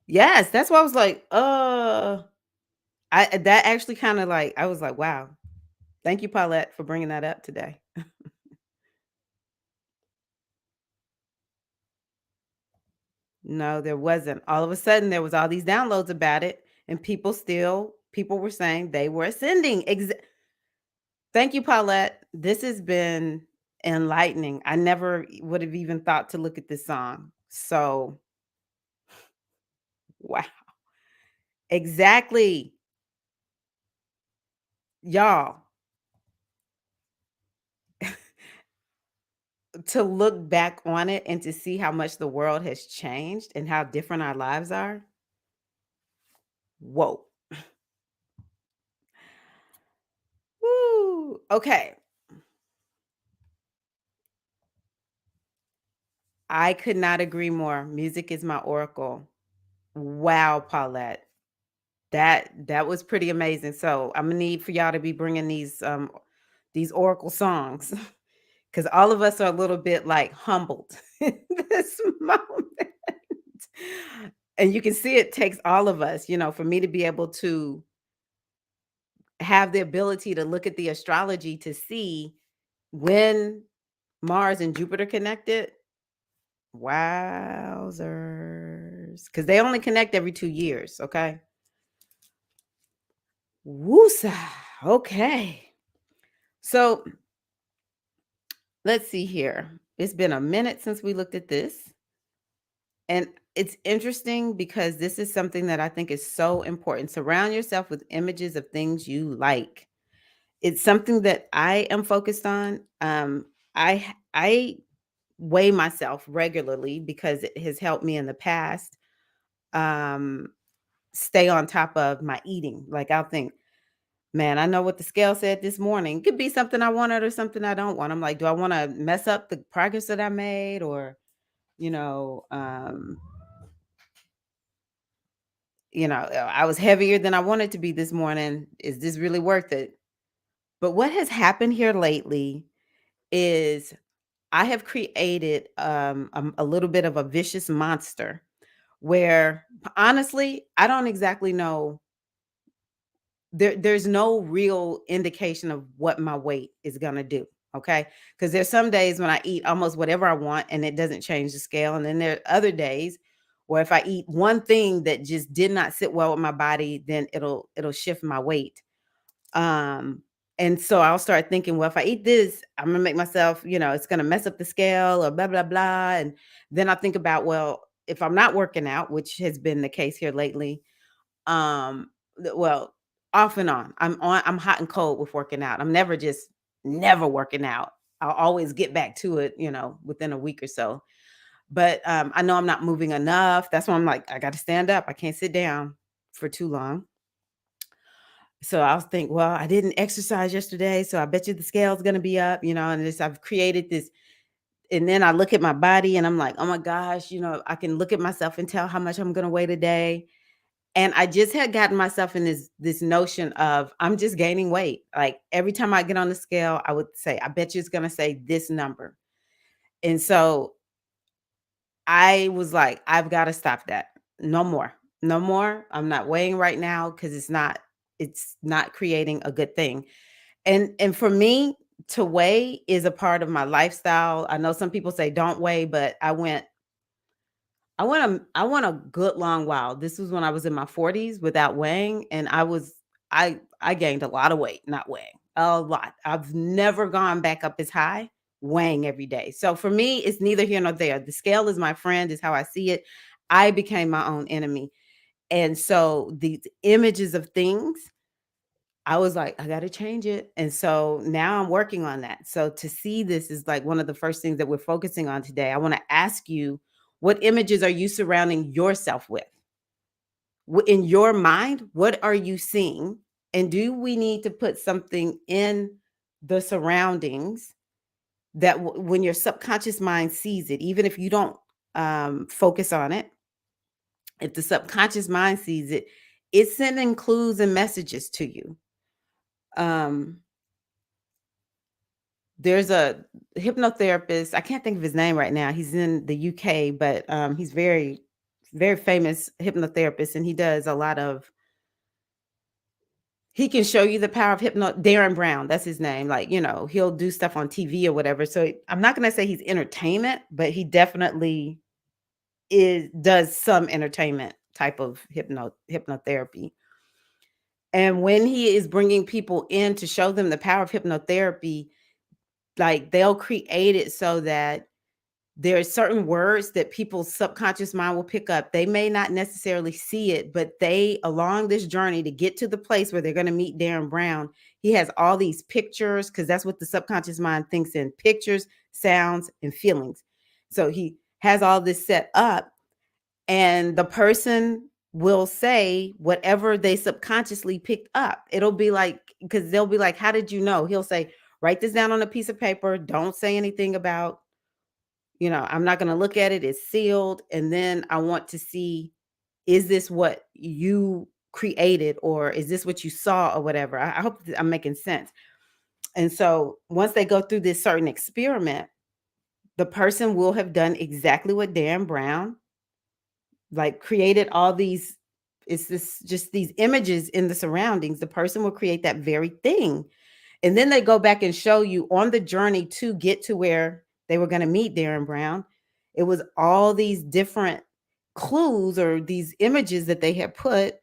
Yes, that's why I was like, I that actually kind of like I was like, wow. Thank you, Paulette, for bringing that up today. No, there wasn't. All of a sudden, there was all these downloads about it, and people were saying they were ascending. Thank you, Paulette. This has been enlightening. I never would have even thought to look at this song. So, wow. Exactly. Y'all, to look back on it and to see how much the world has changed and how different our lives are. Whoa. Woo. Okay. I could not agree more. Music is my oracle. Wow, Paulette. That was pretty amazing. So I'm gonna need for y'all to be bringing these oracle songs because all of us are a little bit like humbled in this moment. And you can see it takes all of us, for me to be able to have the ability to look at the astrology to see when Mars and Jupiter connected. Wowzers. Because they only connect every 2 years, okay? Woosa. Okay. So let's see here. It's been a minute since we looked at this. And it's interesting because this is something that I think is so important. Surround yourself with images of things you like. It's something that I am focused on. I weigh myself regularly because it has helped me in the past um stay on top of my eating. Like I'll think, man, I know what the scale said this morning. It could be something I wanted or something I don't want. I'm like, do I want to mess up the progress that I made or, you know, um I was heavier than I wanted to be this morning. Is this really worth it? But what has happened here lately is I have created a little bit of a vicious monster where honestly, I don't exactly know. There's no real indication of what my weight is gonna do. Okay. Because there's some days when I eat almost whatever I want and it doesn't change the scale. And then there are other days where if I eat one thing that just did not sit well with my body, then it'll shift my weight. Um, and so I'll start thinking, well, if I eat this, I'm gonna make myself, it's gonna mess up the scale or blah, blah, blah. And then I think about, well, if I'm not working out, which has been the case here lately, well, off and on. I'm hot and cold with working out. I'm never working out. I'll always get back to it, within a week or so. But I know I'm not moving enough. That's why I'm like, I got to stand up. I can't sit down for too long. So I'll think, well, I didn't exercise yesterday, so I bet you the scale's gonna be up, and I've created this, and then I look at my body and I'm like, oh my gosh, I can look at myself and tell how much I'm gonna weigh today. And I just had gotten myself in this notion of I'm just gaining weight. Like every time I get on the scale, I would say, I bet you it's gonna say this number. And so I was like, I've got to stop that. No more. No more. I'm not weighing right now because it's not creating a good thing. And for me, to weigh is a part of my lifestyle. I know some people say don't weigh, but I went a good long while. This was when I was in my 40s without weighing, and I gained a lot of weight not weighing. A lot. I've never gone back up as high weighing every day. So for me, it's neither here nor there. The scale is my friend, is how I see it. I became my own enemy. And so the images of things, I was like, I got to change it. And so now I'm working on that. So to see this is like one of the first things that we're focusing on today. I want to ask you, what images are you surrounding yourself with? In your mind, what are you seeing? And do we need to put something in the surroundings that when your subconscious mind sees it, even if you don't focus on it, if the subconscious mind sees it, it's sending clues and messages to you. Um, There's a hypnotherapist, I can't think of his name right now. He's in the UK, but he's very, very famous hypnotherapist, and he does a lot of he can show you the power of Darren Brown, that's his name. Like, he'll do stuff on TV or whatever. So I'm not gonna say he's entertainment, but he definitely does some entertainment type of hypnotherapy. And when he is bringing people in to show them the power of hypnotherapy, like they'll create it so that there are certain words that people's subconscious mind will pick up. They may not necessarily see it, but they, along this journey to get to the place where they're going to meet Darren Brown, he has all these pictures because that's what the subconscious mind thinks in: pictures, sounds, and feelings. So he has all this set up, and the person will say whatever they subconsciously picked up. It'll be like, because they'll be like, how did you know? He'll say, write this down on a piece of paper. Don't say anything about, I'm not going to look at it. It's sealed. And then I want to see, is this what you created, or is this what you saw, or whatever? I hope that I'm making sense. And so once they go through this certain experiment, the person will have done exactly what Dan Brown, like, created all these. It's this just these images in the surroundings. The person will create that very thing. And then they go back and show you on the journey to get to where they were going to meet Darren Brown. It was all these different clues or these images that they had put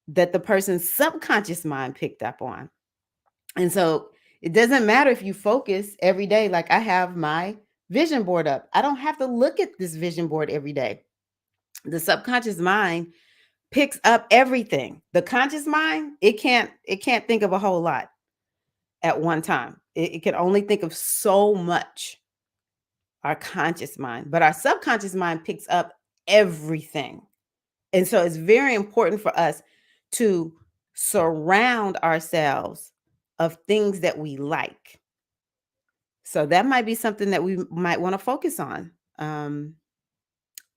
that the person's subconscious mind picked up on. And so it doesn't matter if you focus every day. Like, I have my vision board up. I don't have to look at this vision board every day. The subconscious mind picks up everything. The conscious mind, it can't think of a whole lot at one time. It can only think of so much, our conscious mind, but our subconscious mind picks up everything. And so it's very important for us to surround ourselves of things that we like. So that might be something that we might want to focus on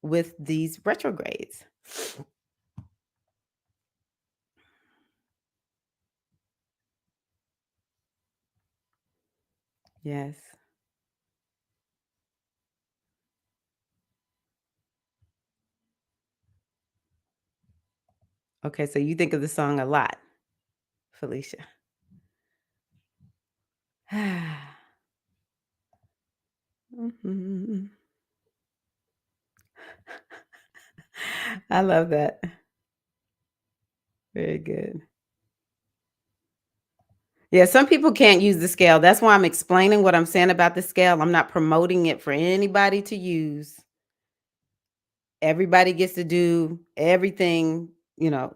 with these retrogrades. Yes. Okay, so you think of the song a lot, Felicia. Mhm. I love that. Very good. Yeah, some people can't use the scale. That's why I'm explaining what I'm saying about the scale. I'm not promoting it for anybody to use. Everybody gets to do everything,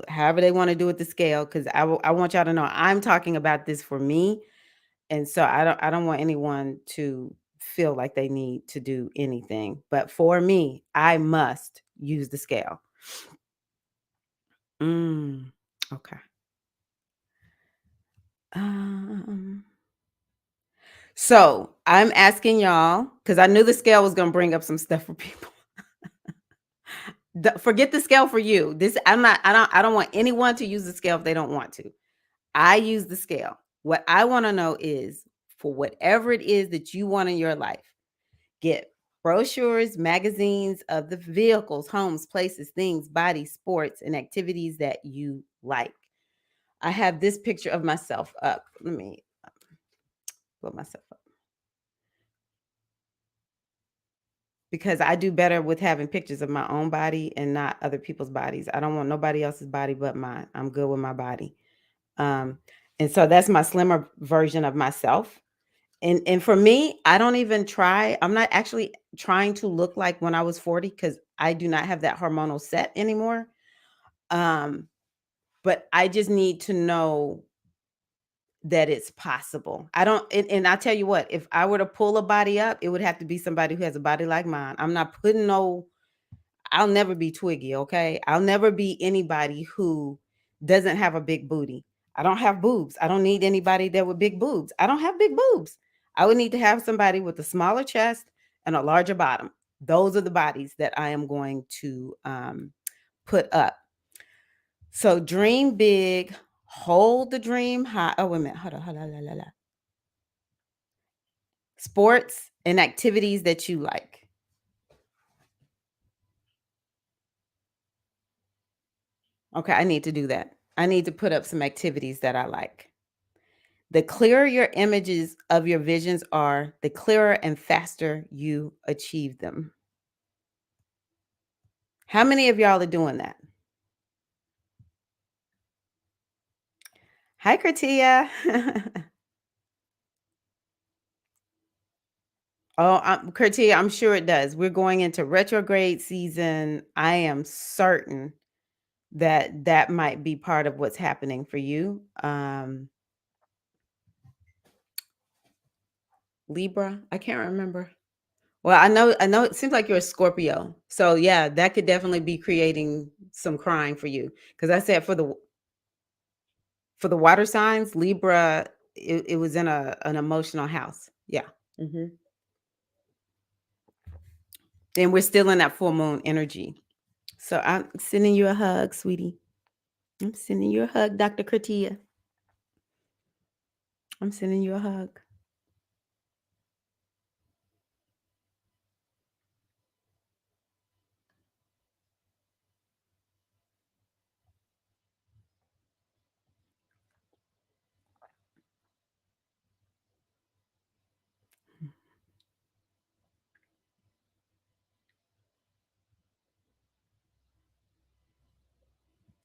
however they want to do with the scale. Because I want y'all to know I'm talking about this for me, and so I don't want anyone to feel like they need to do anything. But for me, I must use the scale. Mm, okay. Um, so I'm asking y'all because I knew the scale was going to bring up some stuff for people. Forget the scale for you. This I'm not. I don't want anyone to use the scale if they don't want to. I use the scale. What I want to know is for whatever it is that you want in your life, get brochures, magazines of the vehicles, homes, places, things, bodies, sports, and activities that you like. I have this picture of myself up. Let me put myself up because I do better with having pictures of my own body and not other people's bodies. I don't want nobody else's body but mine. I'm good with my body. Um, and so that's my slimmer version of myself. And for me, I don't even try. I'm not actually trying to look like when I was 40 because I do not have that hormonal set anymore. Um, but I just need to know that it's possible. I don't, and I tell you what, if I were to pull a body up, it would have to be somebody who has a body like mine. I'm not putting no I'll never be Twiggy, okay? I'll never be anybody who doesn't have a big booty. I don't have boobs. I don't need anybody there with big boobs. I don't have big boobs. I would need to have somebody with a smaller chest and a larger bottom. Those are the bodies that I am going to put up. So dream big, hold the dream high. Oh, wait a minute. Hold on, la, la, la. Sports and activities that you like. Okay, I need to do that. I need to put up some activities that I like. The clearer your images of your visions are, the clearer and faster you achieve them. How many of y'all are doing that? Hi, Kratia. Oh, Kratia, I'm sure it does. We're going into retrograde season. I am certain that that might be part of what's happening for you. Libra, I can't remember. Well, I know it seems like you're a Scorpio. So yeah, that could definitely be creating some crying for you. Because I said for the water signs, Libra, it was in an emotional house. Yeah. Hmm. And we're still in that full moon energy. So I'm sending you a hug, sweetie. I'm sending you a hug, Dr. Kratia. I'm sending you a hug.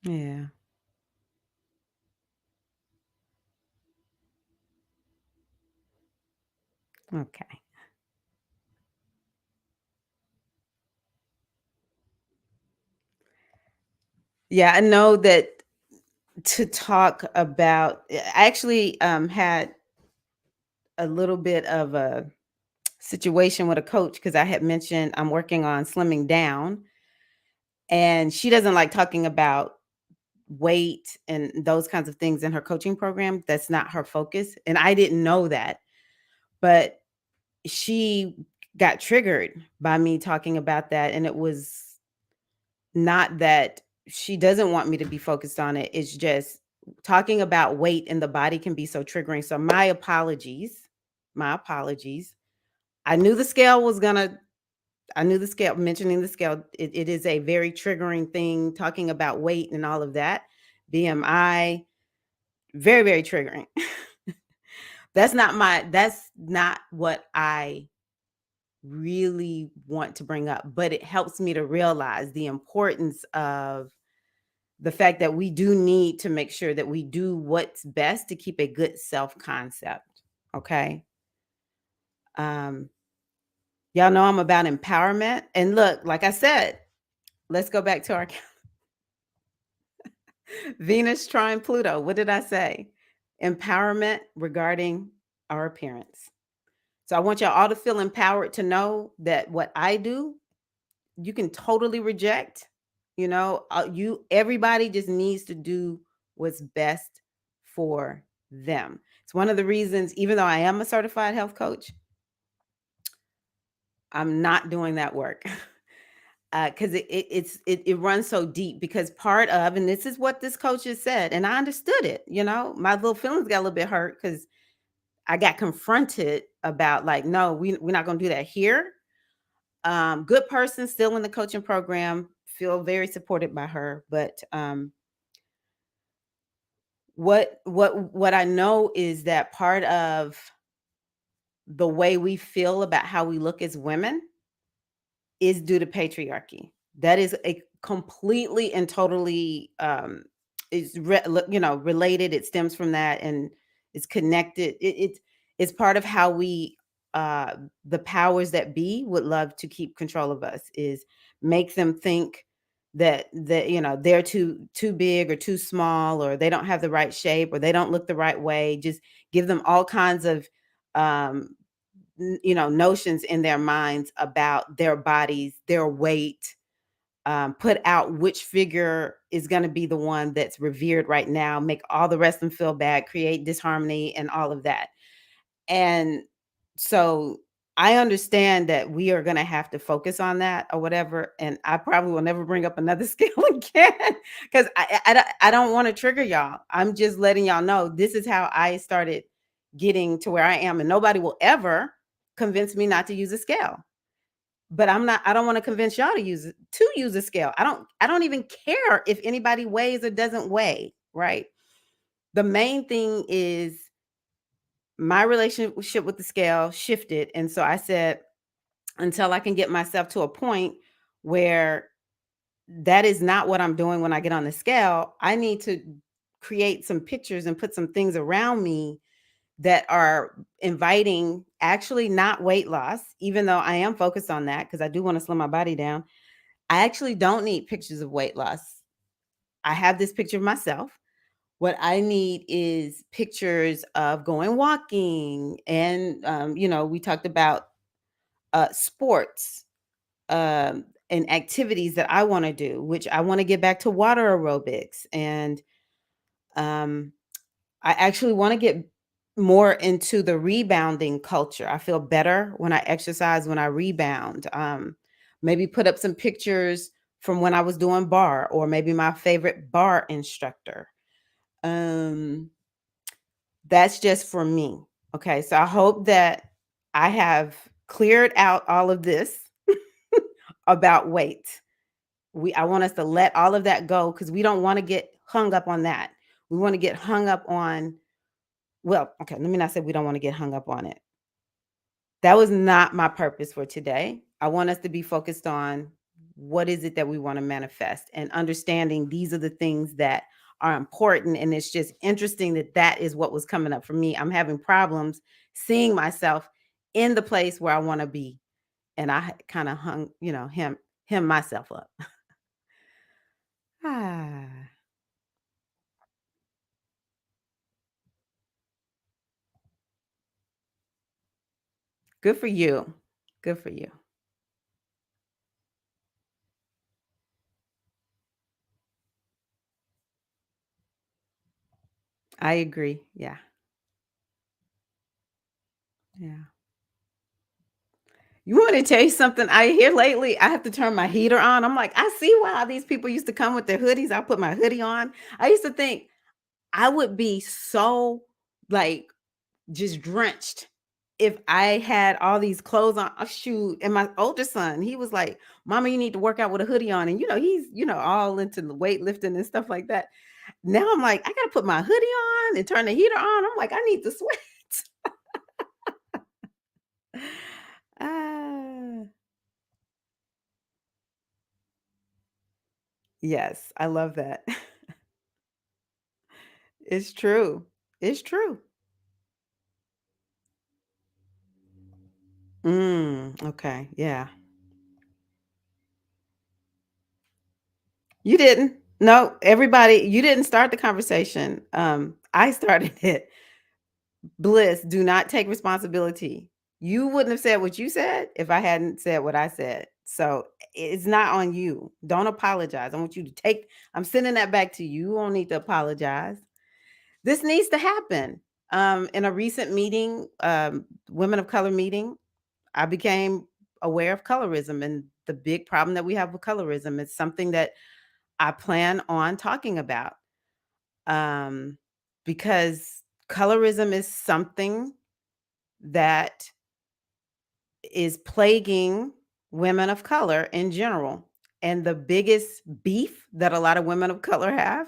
Yeah. Okay. Yeah, I know that to talk about I actually had a little bit of a situation with a coach because I had mentioned I'm working on slimming down and she doesn't like talking about weight and those kinds of things in her coaching program. That's not her focus. And I didn't know that. But she got triggered by me talking about that. And it was not that she doesn't want me to be focused on it. It's just talking about weight in the body can be so triggering. So my apologies My apologies. I knew the scale was gonna I knew the scale, mentioning the scale, it is a very triggering thing, talking about weight and all of that. BMI, very, very triggering. That's not what I really want to bring up, but it helps me to realize the importance of the fact that we do need to make sure that we do what's best to keep a good self-concept, okay? Um, y'all know I'm about empowerment, and look, like I said, let's go back to our Venus trine Pluto. What did I say? Empowerment regarding our appearance. So I want y'all all to feel empowered to know that what I do, you can totally reject. You everybody just needs to do what's best for them. It's one of the reasons, even though I am a certified health coach, I'm not doing that work. Because it runs so deep, because part of, and this is what this coach has said, and I understood it, my little feelings got a little bit hurt because I got confronted about, like, no, we're not going to do that here. Good person, still in the coaching program, feel very supported by her, but what I know is that part of the way we feel about how we look as women is due to patriarchy. That is a completely and totally related. It stems from that, and it's connected. It's part of how we the powers that be would love to keep control of us, is make them think that they're too big or too small, or they don't have the right shape, or they don't look the right way. Just give them all kinds of um notions in their minds about their bodies, their weight, put out which figure is going to be the one that's revered right now, make all the rest of them feel bad, create disharmony and all of that. And so I understand that we are going to have to focus on that or whatever. And I probably will never bring up another scale again, because I don't want to trigger y'all. I'm just letting y'all know this is how I started getting to where I am. And nobody will ever convince me not to use a scale. But I don't want to convince y'all to use a scale. I don't even care if anybody weighs or doesn't weigh, right? The main thing is my relationship with the scale shifted. And so I said, until I can get myself to a point where that is not what I'm doing when I get on the scale, I need to create some pictures and put some things around me that are inviting, actually not weight loss, even though I am focused on that because I do want to slim my body down. I actually don't need pictures of weight loss. I have this picture of myself. What I need is pictures of going walking, and we talked about sports, and activities that I want to do, which I want to get back to water aerobics, and um, I actually want to get more into the rebounding culture. I feel better when I exercise, when I rebound. Maybe put up some pictures from when I was doing bar, or maybe my favorite bar instructor. Um, that's just for me. Okay. So I hope that I have cleared out all of this about weight. I want us to let all of that go, because we don't want to get hung up on that. We want to get hung up on, well, okay, let me not say we don't want to get hung up on it. That was not my purpose for today. I want us to be focused on what is it that we want to manifest, and understanding these are the things that are important. And it's just interesting that that is what was coming up for me. I'm having problems seeing myself in the place where I want to be. And I kind of him myself up. Ah, good for you. Good for you. I agree. Yeah. Yeah. You want to tell you something? I hear lately, I have to turn my heater on. I'm like, I see why these people used to come with their hoodies. I put my hoodie on. I used to think I would be so, like, just drenched if I had all these clothes on, shoot, and my older son, he was like, "Mama, you need to work out with a hoodie on." And he's all into the weightlifting and stuff like that. Now I'm like, I gotta put my hoodie on and turn the heater on. I'm like, I need to sweat. Ah, yes, I love that. It's true. It's true. Okay. Yeah. You didn't. No, everybody, you didn't start the conversation. I started it. Bliss, do not take responsibility. You wouldn't have said what you said if I hadn't said what I said. So it's not on you. Don't apologize. I want you to I'm sending that back to you. You won't need to apologize. This needs to happen. In a recent meeting, women of color meeting, I became aware of colorism and the big problem that we have with colorism. It's something that I plan on talking about, um, because colorism is something that is plaguing women of color in general. And the biggest beef that a lot of women of color have,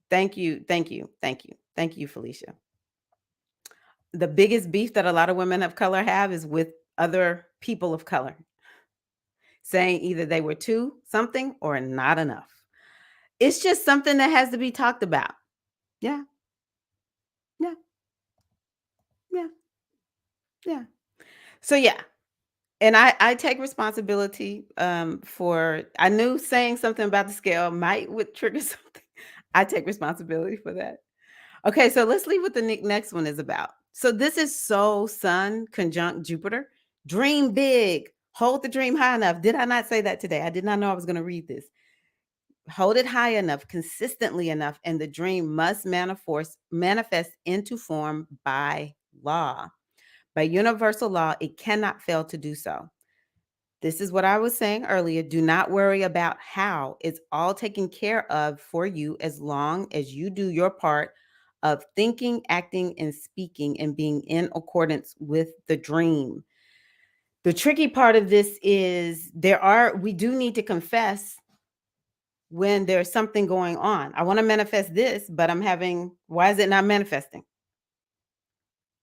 thank you, thank you, thank you, thank you, Felicia. The biggest beef that a lot of women of color have is with other people of color, saying either they were too something or not enough. It's just something that has to be talked about. Yeah, yeah, yeah, yeah. So yeah, and I take responsibility, for I knew saying something about the scale would trigger something. I take responsibility for that. Okay, so let's leave what the next one is about. So this is Sun conjunct Jupiter. Dream big. Hold the dream high enough. Did I not say that today? I did not know I was going to read this. Hold it high enough, consistently enough, and the dream must manifest into form by law. By universal law, it cannot fail to do so. This is what I was saying earlier. Do not worry about how. It's all taken care of for you as long as you do your part of thinking, acting, and speaking and being in accordance with the dream. The tricky part of this is we do need to confess when there's something going on. I want to manifest this, but why is it not manifesting?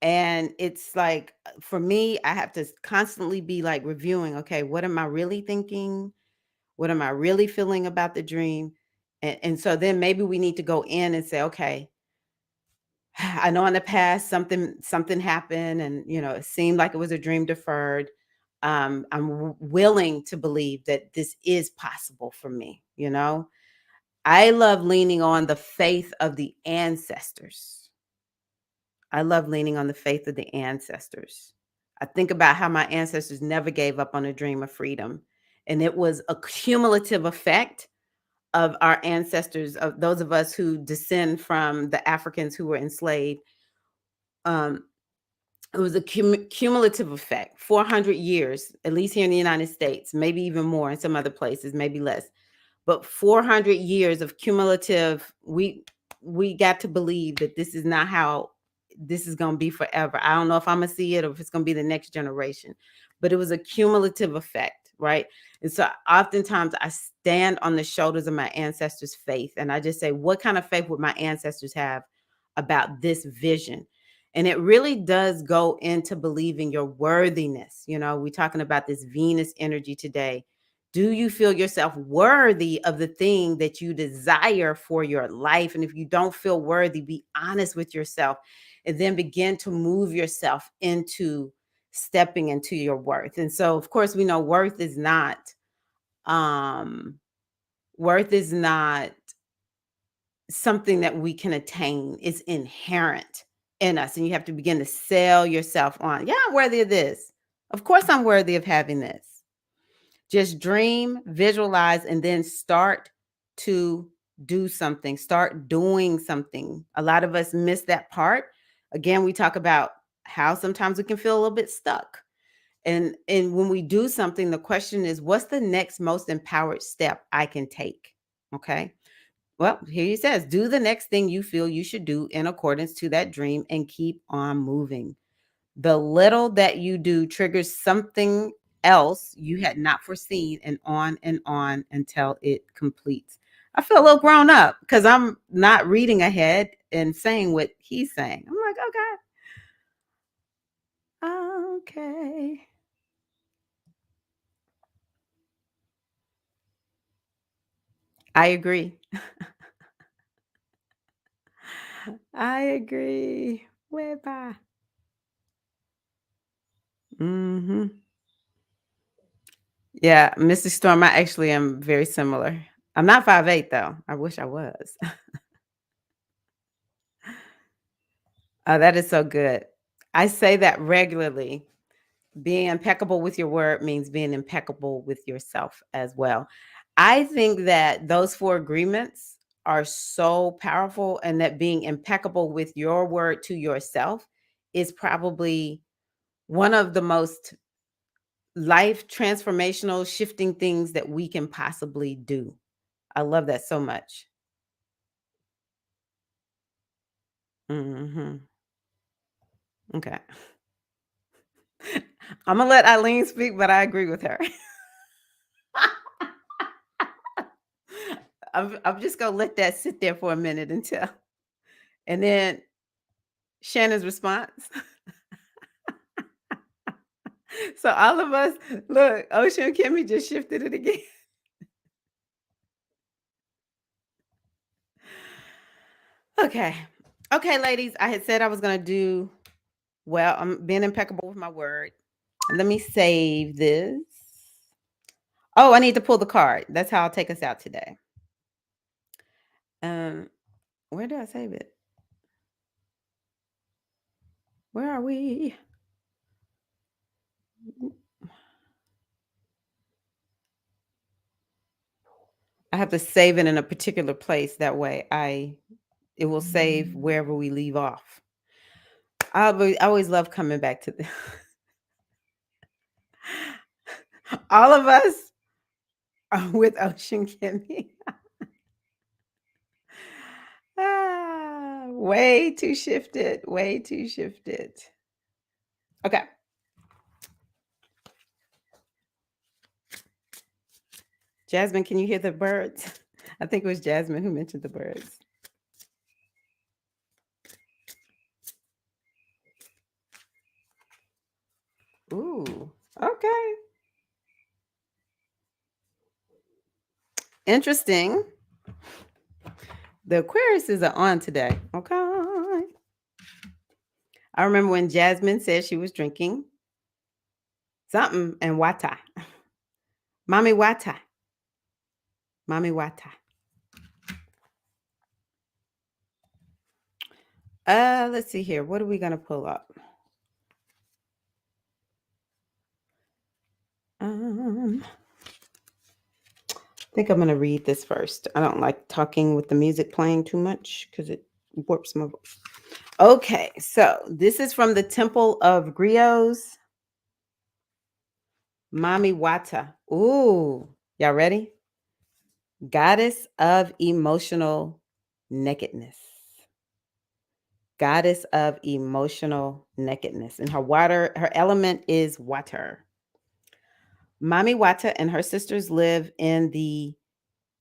And it's like, for me, I have to constantly be like reviewing, okay, what am I really thinking? What am I really feeling about the dream? And so then maybe we need to go in and say, okay, I know in the past something happened, and it seemed like it was a dream deferred. I'm willing to believe that this is possible for me. I love leaning on the faith of the ancestors. I love leaning on the faith of the ancestors. I think about how my ancestors never gave up on a dream of freedom. And it was a cumulative effect of our ancestors, of those of us who descend from the Africans who were enslaved. Um, it was a cumulative effect, 400 years, at least here in the United States, maybe even more in some other places, maybe less. But 400 years of cumulative, we got to believe that this is not how this is going to be forever. I don't know if I'm going to see it or if it's going to be the next generation, but it was a cumulative effect, right? And so oftentimes I stand on the shoulders of my ancestors' faith, and I just say, what kind of faith would my ancestors have about this vision? And it really does go into believing your worthiness. We're talking about this Venus energy today. Do you feel yourself worthy of the thing that you desire for your life? And if you don't feel worthy, be honest with yourself and then begin to move yourself into stepping into your worth. And so, of course, we know um worth is not something that we can attain. It's inherent in us, and you have to begin to sell yourself on. Yeah, I'm worthy of this. Of course I'm worthy of having this. Just dream, visualize, and then start to do something. Start doing something. A lot of us miss that part. Again, we talk about how sometimes we can feel a little bit stuck. And when we do something, the question is, what's the next most empowered step I can take? Okay. Well, here he says, do the next thing you feel you should do in accordance to that dream and keep on moving. The little that you do triggers something else you had not foreseen, and on until it completes. I feel a little grown up because I'm not reading ahead and saying what he's saying. I'm like, okay, okay. I agree. I agree. Whereby. Mm-hmm. Yeah, Mrs. Storm, I actually am very similar. I'm not 5'8" though. I wish I was. That is so good. I say that regularly. Being impeccable with your word means being impeccable with yourself as well. I think that those four agreements are so powerful, and that being impeccable with your word to yourself is probably one of the most life transformational, shifting things that we can possibly do. I love that so much. Hmm. Okay. I'm gonna let Eileen speak, but I agree with her. I'm just gonna let that sit there for a minute until, and then Shannon's response. So all of us, look, Ocean and Kimmy just shifted it again. Okay. Okay, ladies, I had said I was gonna do well. I'm being impeccable with my word. Let me save this. Oh, I need to pull the card. That's how I'll take us out today. Um, where did I save it? Where are we? I have to save it in a particular place. That way it will save wherever we leave off. I always love coming back to the all of us are with Ocean Kimmy. Way too shifted. Way too shifted. Okay. Jasmine, can you hear the birds? I think it was Jasmine who mentioned the birds. Ooh, okay. Interesting. The Aquariuses are on today. Okay. I remember when Jasmine said she was drinking something and wata. Mommy wata. Mommy wata. Let's see here. What are we gonna pull up? I think I'm gonna read this first. I don't like talking with the music playing too much because it warps my voice. Okay, so this is from the Temple of Griots. Mami Wata. Ooh, y'all ready? Goddess of emotional nakedness. Goddess of emotional nakedness. And her element is water. Mami Wata and her sisters live in the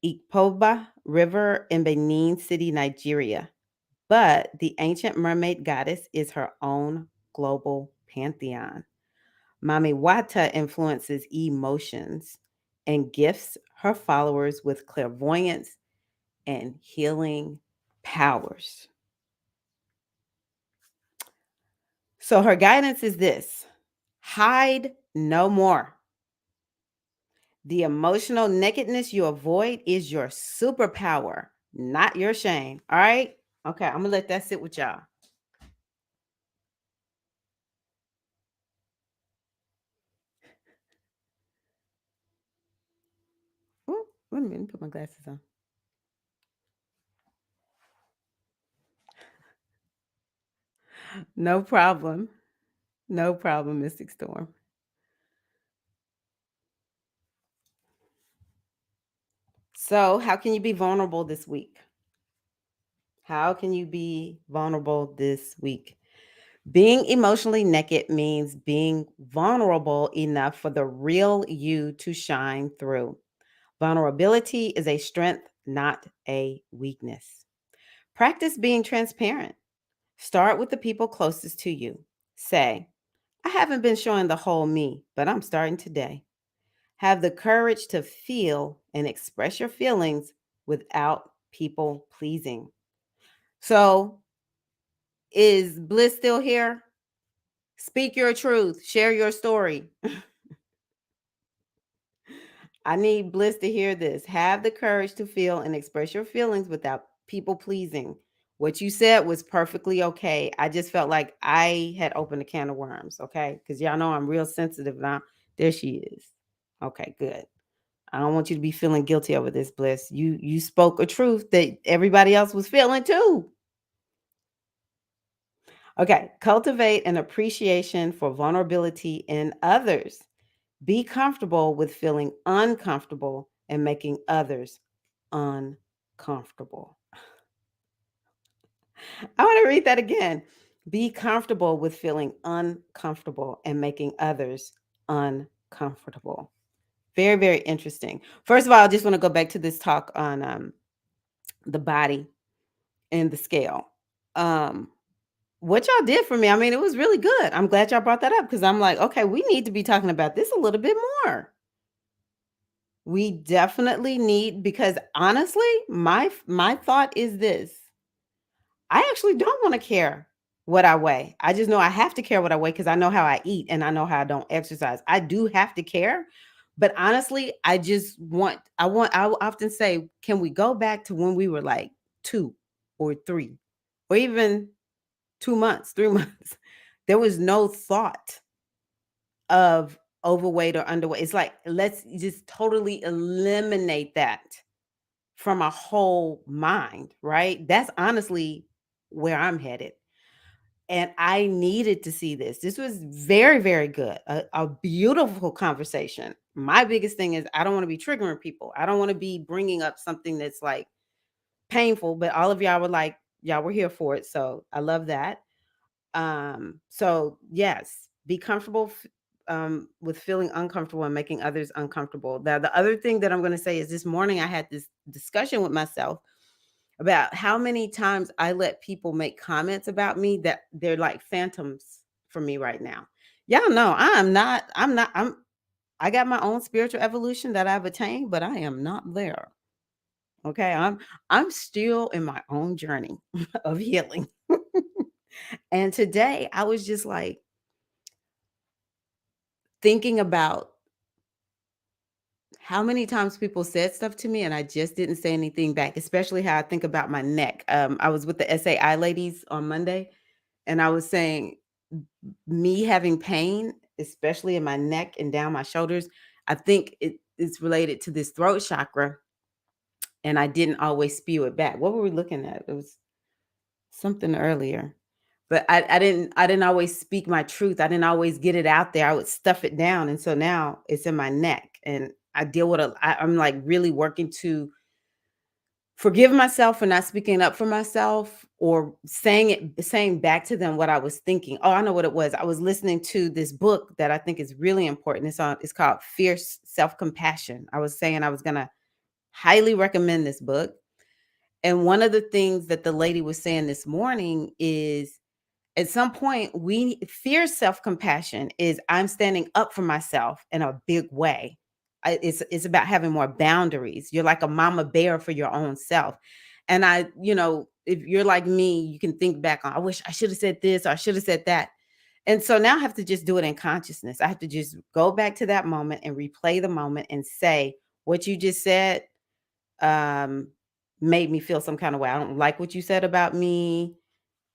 Ikpoba River in Benin City, Nigeria. But the ancient mermaid goddess is her own global pantheon. Mami Wata influences emotions and gifts her followers with clairvoyance and healing powers. So her guidance is this: hide no more. The emotional nakedness you avoid is your superpower, not your shame. All right? Okay, I'm gonna let that sit with y'all. Ooh, wait a minute, let me put my glasses on. No problem. No problem, Mystic Storm. So, how can you be vulnerable this week? How can you be vulnerable this week? Being emotionally naked means being vulnerable enough for the real you to shine through. Vulnerability is a strength, not a weakness. Practice being transparent. Start with the people closest to you. Say, I haven't been showing the whole me, but I'm starting today. Have the courage to feel and express your feelings without people pleasing. So, is Bliss still here? Speak your truth, share your story. I need Bliss to hear this. Have the courage to feel and express your feelings without people pleasing. What you said was perfectly okay. I just felt like I had opened a can of worms, okay? Because y'all know I'm real sensitive now. There she is. Okay, good. I don't want you to be feeling guilty over this, Bliss. You spoke a truth that everybody else was feeling too. Okay, cultivate an appreciation for vulnerability in others. Be comfortable with feeling uncomfortable and making others uncomfortable. I want to read that again. Be comfortable with feeling uncomfortable and making others uncomfortable. Very, very interesting. First of all, I just want to go back to this talk on the body and the scale. Um, what y'all did for me, I mean, it was really good. I'm glad y'all brought that up because I'm like, okay, we need to be talking about this a little bit more. We definitely need because honestly, my thought is this. I actually don't want to care what I weigh. I just know I have to care what I weigh because I know how I eat and I know how I don't exercise. I do have to care. But honestly, I often say, can we go back to when we were like 2 or 3 or even 2 months, 3 months? There was no thought of overweight or underweight. It's like, let's just totally eliminate that from a whole mind, right? That's honestly where I'm headed. And I needed to see this. This was very, very good. A beautiful conversation. My biggest thing is I don't want to be triggering people. I don't want to be bringing up something that's like painful, but all of y'all were like, y'all were here for it. So I love that. So yes, be comfortable with feeling uncomfortable and making others uncomfortable. Now, the other thing that I'm going to say is this morning I had this discussion with myself about how many times I let people make comments about me that they're like phantoms for me right now. Y'all know I got my own spiritual evolution that I've attained, but I am not there. Okay. I'm still in my own journey of healing. And today I was just like thinking about how many times people said stuff to me and I just didn't say anything back, especially how I think about my neck. I was with the SAI ladies on Monday and I was saying me having pain, especially in my neck and down my shoulders, I think it's related to this throat chakra. And I didn't always spew it back. What were we looking at? It was something earlier. But I didn't always speak my truth. I didn't always get it out there. I would stuff it down. And so now it's in my neck. And I deal with I'm like really working to forgive myself for not speaking up for myself or saying back to them what I was thinking. Oh, I know what it was. I was listening to this book that I think is really important. It's called Fierce Self-Compassion. I was saying I was going to highly recommend this book. And one of the things that the lady was saying this morning is at some point we fear self-compassion is I'm standing up for myself in a big way. It's about having more boundaries. You're like a mama bear for your own self. And if you're like me, you can think back on, I wish I should have said this or I should have said that. And so now I have to just do it in consciousness. I have to just go back to that moment and replay the moment and say what you just said um made me feel some kind of way. I don't like what you said about me.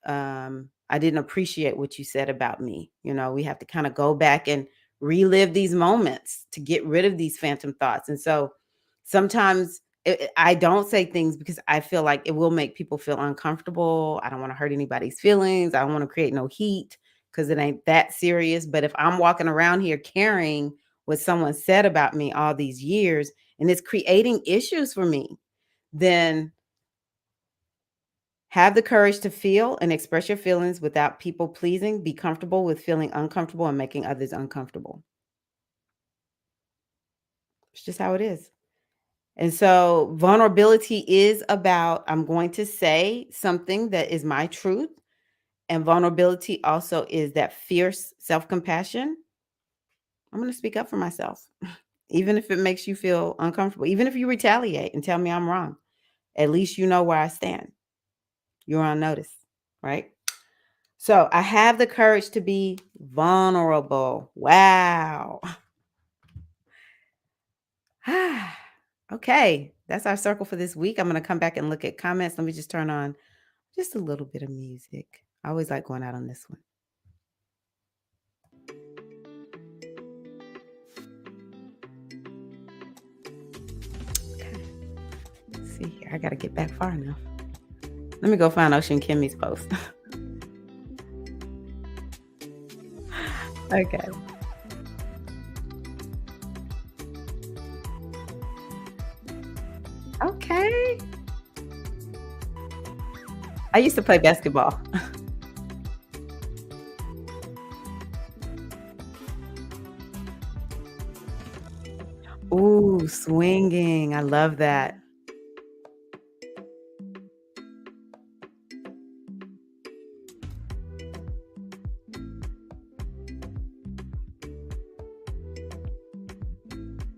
I didn't appreciate what you said about me. We have to kind of go back and relive these moments to get rid of these phantom thoughts. And so sometimes I don't say things because I feel like it will make people feel uncomfortable. I don't want to hurt anybody's feelings. I don't want to create no heat because it ain't that serious. But if I'm walking around here carrying what someone said about me all these years and it's creating issues for me, then Have the courage to feel and express your feelings without people pleasing. Be comfortable with feeling uncomfortable and making others uncomfortable. It's just how it is. And so vulnerability is about I'm going to say something that is my truth. And vulnerability also is that fierce self compassion. I'm going to speak up for myself, even if it makes you feel uncomfortable, even if you retaliate and tell me I'm wrong. At least you know where I stand. You're on notice, right? So I have the courage to be vulnerable. Wow. Okay, that's our circle for this week. I'm going to come back and look at comments. Let me just turn on just a little bit of music. I always like going out on this one. Okay. Let's see here. I got to get back far now. Let me go find Ocean Kimmy's post. Okay. Okay. I used to play basketball. Ooh, swinging. I love that.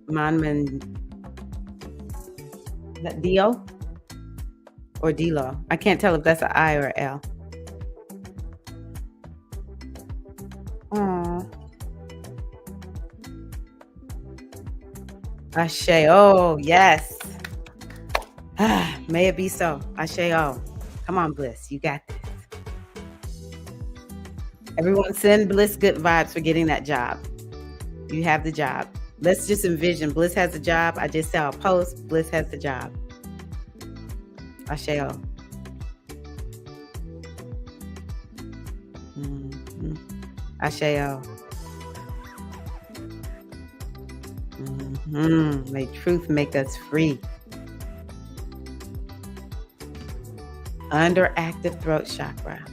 Monman, is that Dio or D-Lo? I can't tell if that's an I or L. Aw. Ashe. Oh, yes. May it be so. Ashe. Oh. Come on, Bliss. You got this. Everyone send Bliss good vibes for getting that job. You have the job. Let's just envision Bliss has a job. I just saw a post. Bliss has the job. Ashe. Oh. Mhm. Ashe. Oh. May truth make us free. Underactive throat chakra.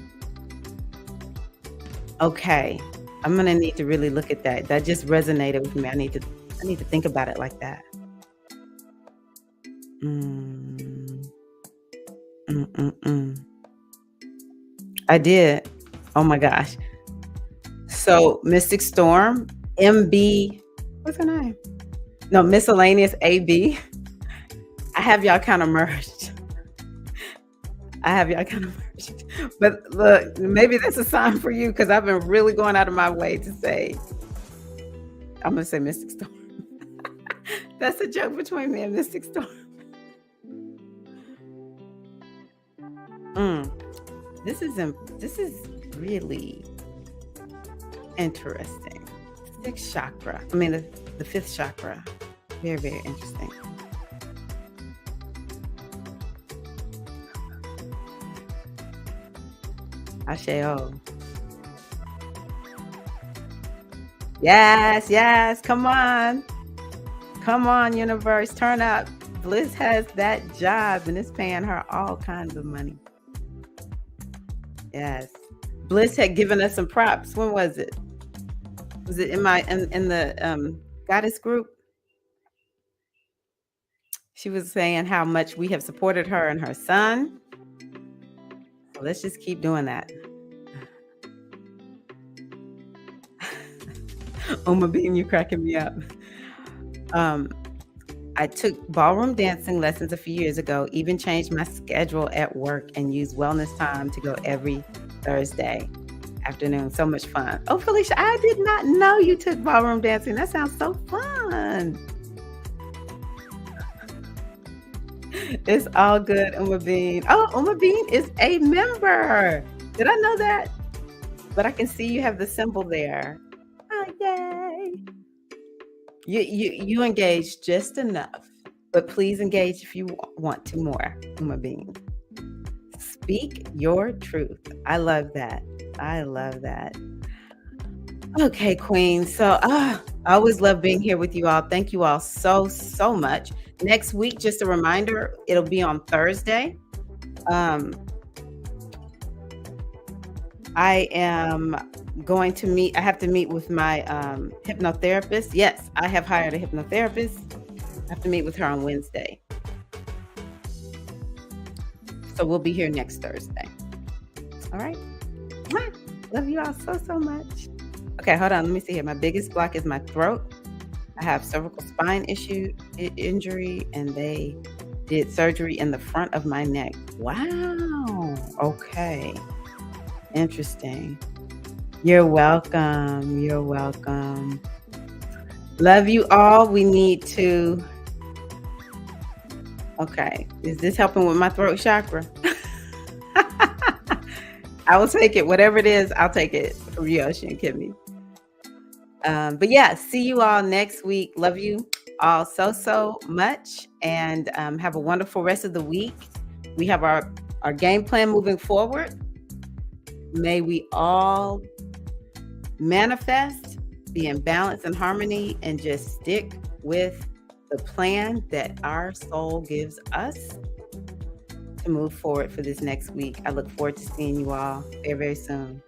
Okay. I'm gonna need to really look at that. That just resonated with me. I need to think about it like that. Mm, mm. I did. Oh my gosh. So Mystic Storm, MB, what's her name? No, Miscellaneous AB. I have y'all kind of merged. But look, maybe that's a sign for you because I've been really going out of my way to say, I'm going to say Mystic Storm. That's a joke between me and Mystic Storm. This is really interesting. Sixth chakra. I mean, the fifth chakra. Very, very interesting. Asheo. Yes. Come on. Come on, universe. Turn up. Bliss has that job and it's paying her all kinds of money. Yes. Bliss had given us some props. When was it? Was it in the goddess group? She was saying how much we have supported her and her son. So let's just keep doing that. Uma Bean, you cracking me up. I took ballroom dancing lessons a few years ago, even changed my schedule at work and used wellness time to go every Thursday afternoon. So much fun. Oh, Felicia, I did not know you took ballroom dancing. That sounds so fun. It's all good, Uma Bean. Oh, Uma Bean is a member. Did I know that? But I can see you have the symbol there. Oh, yay. You engage just enough, but please engage if you want to more, Uma Bean. Speak your truth. I love that. Okay, Queen. So I always love being here with you all. Thank you all so much. Next week, just a reminder, it'll be on Thursday. I am going to meet I have to meet with my, hypnotherapist. Yes, I have hired a hypnotherapist. I have to meet with her on Wednesday. So we'll be here next Thursday. All right? Mwah! Love you all so, so much. Okay, hold on. Let me see here. My biggest block is my throat. I have cervical spine injury, and they did surgery in the front of my neck. Wow. Okay. Interesting. You're welcome. You're welcome. Love you all. We need to. Okay. Is this helping with my throat chakra? I will take it. Whatever it is, I'll take it from you, Ocean Kimmy. But yeah, see you all next week. Love you all so, so much. And have a wonderful rest of the week. We have our game plan moving forward. May we all manifest, be in balance and harmony, and just stick with the plan that our soul gives us to move forward for this next week. I look forward to seeing you all very, very soon.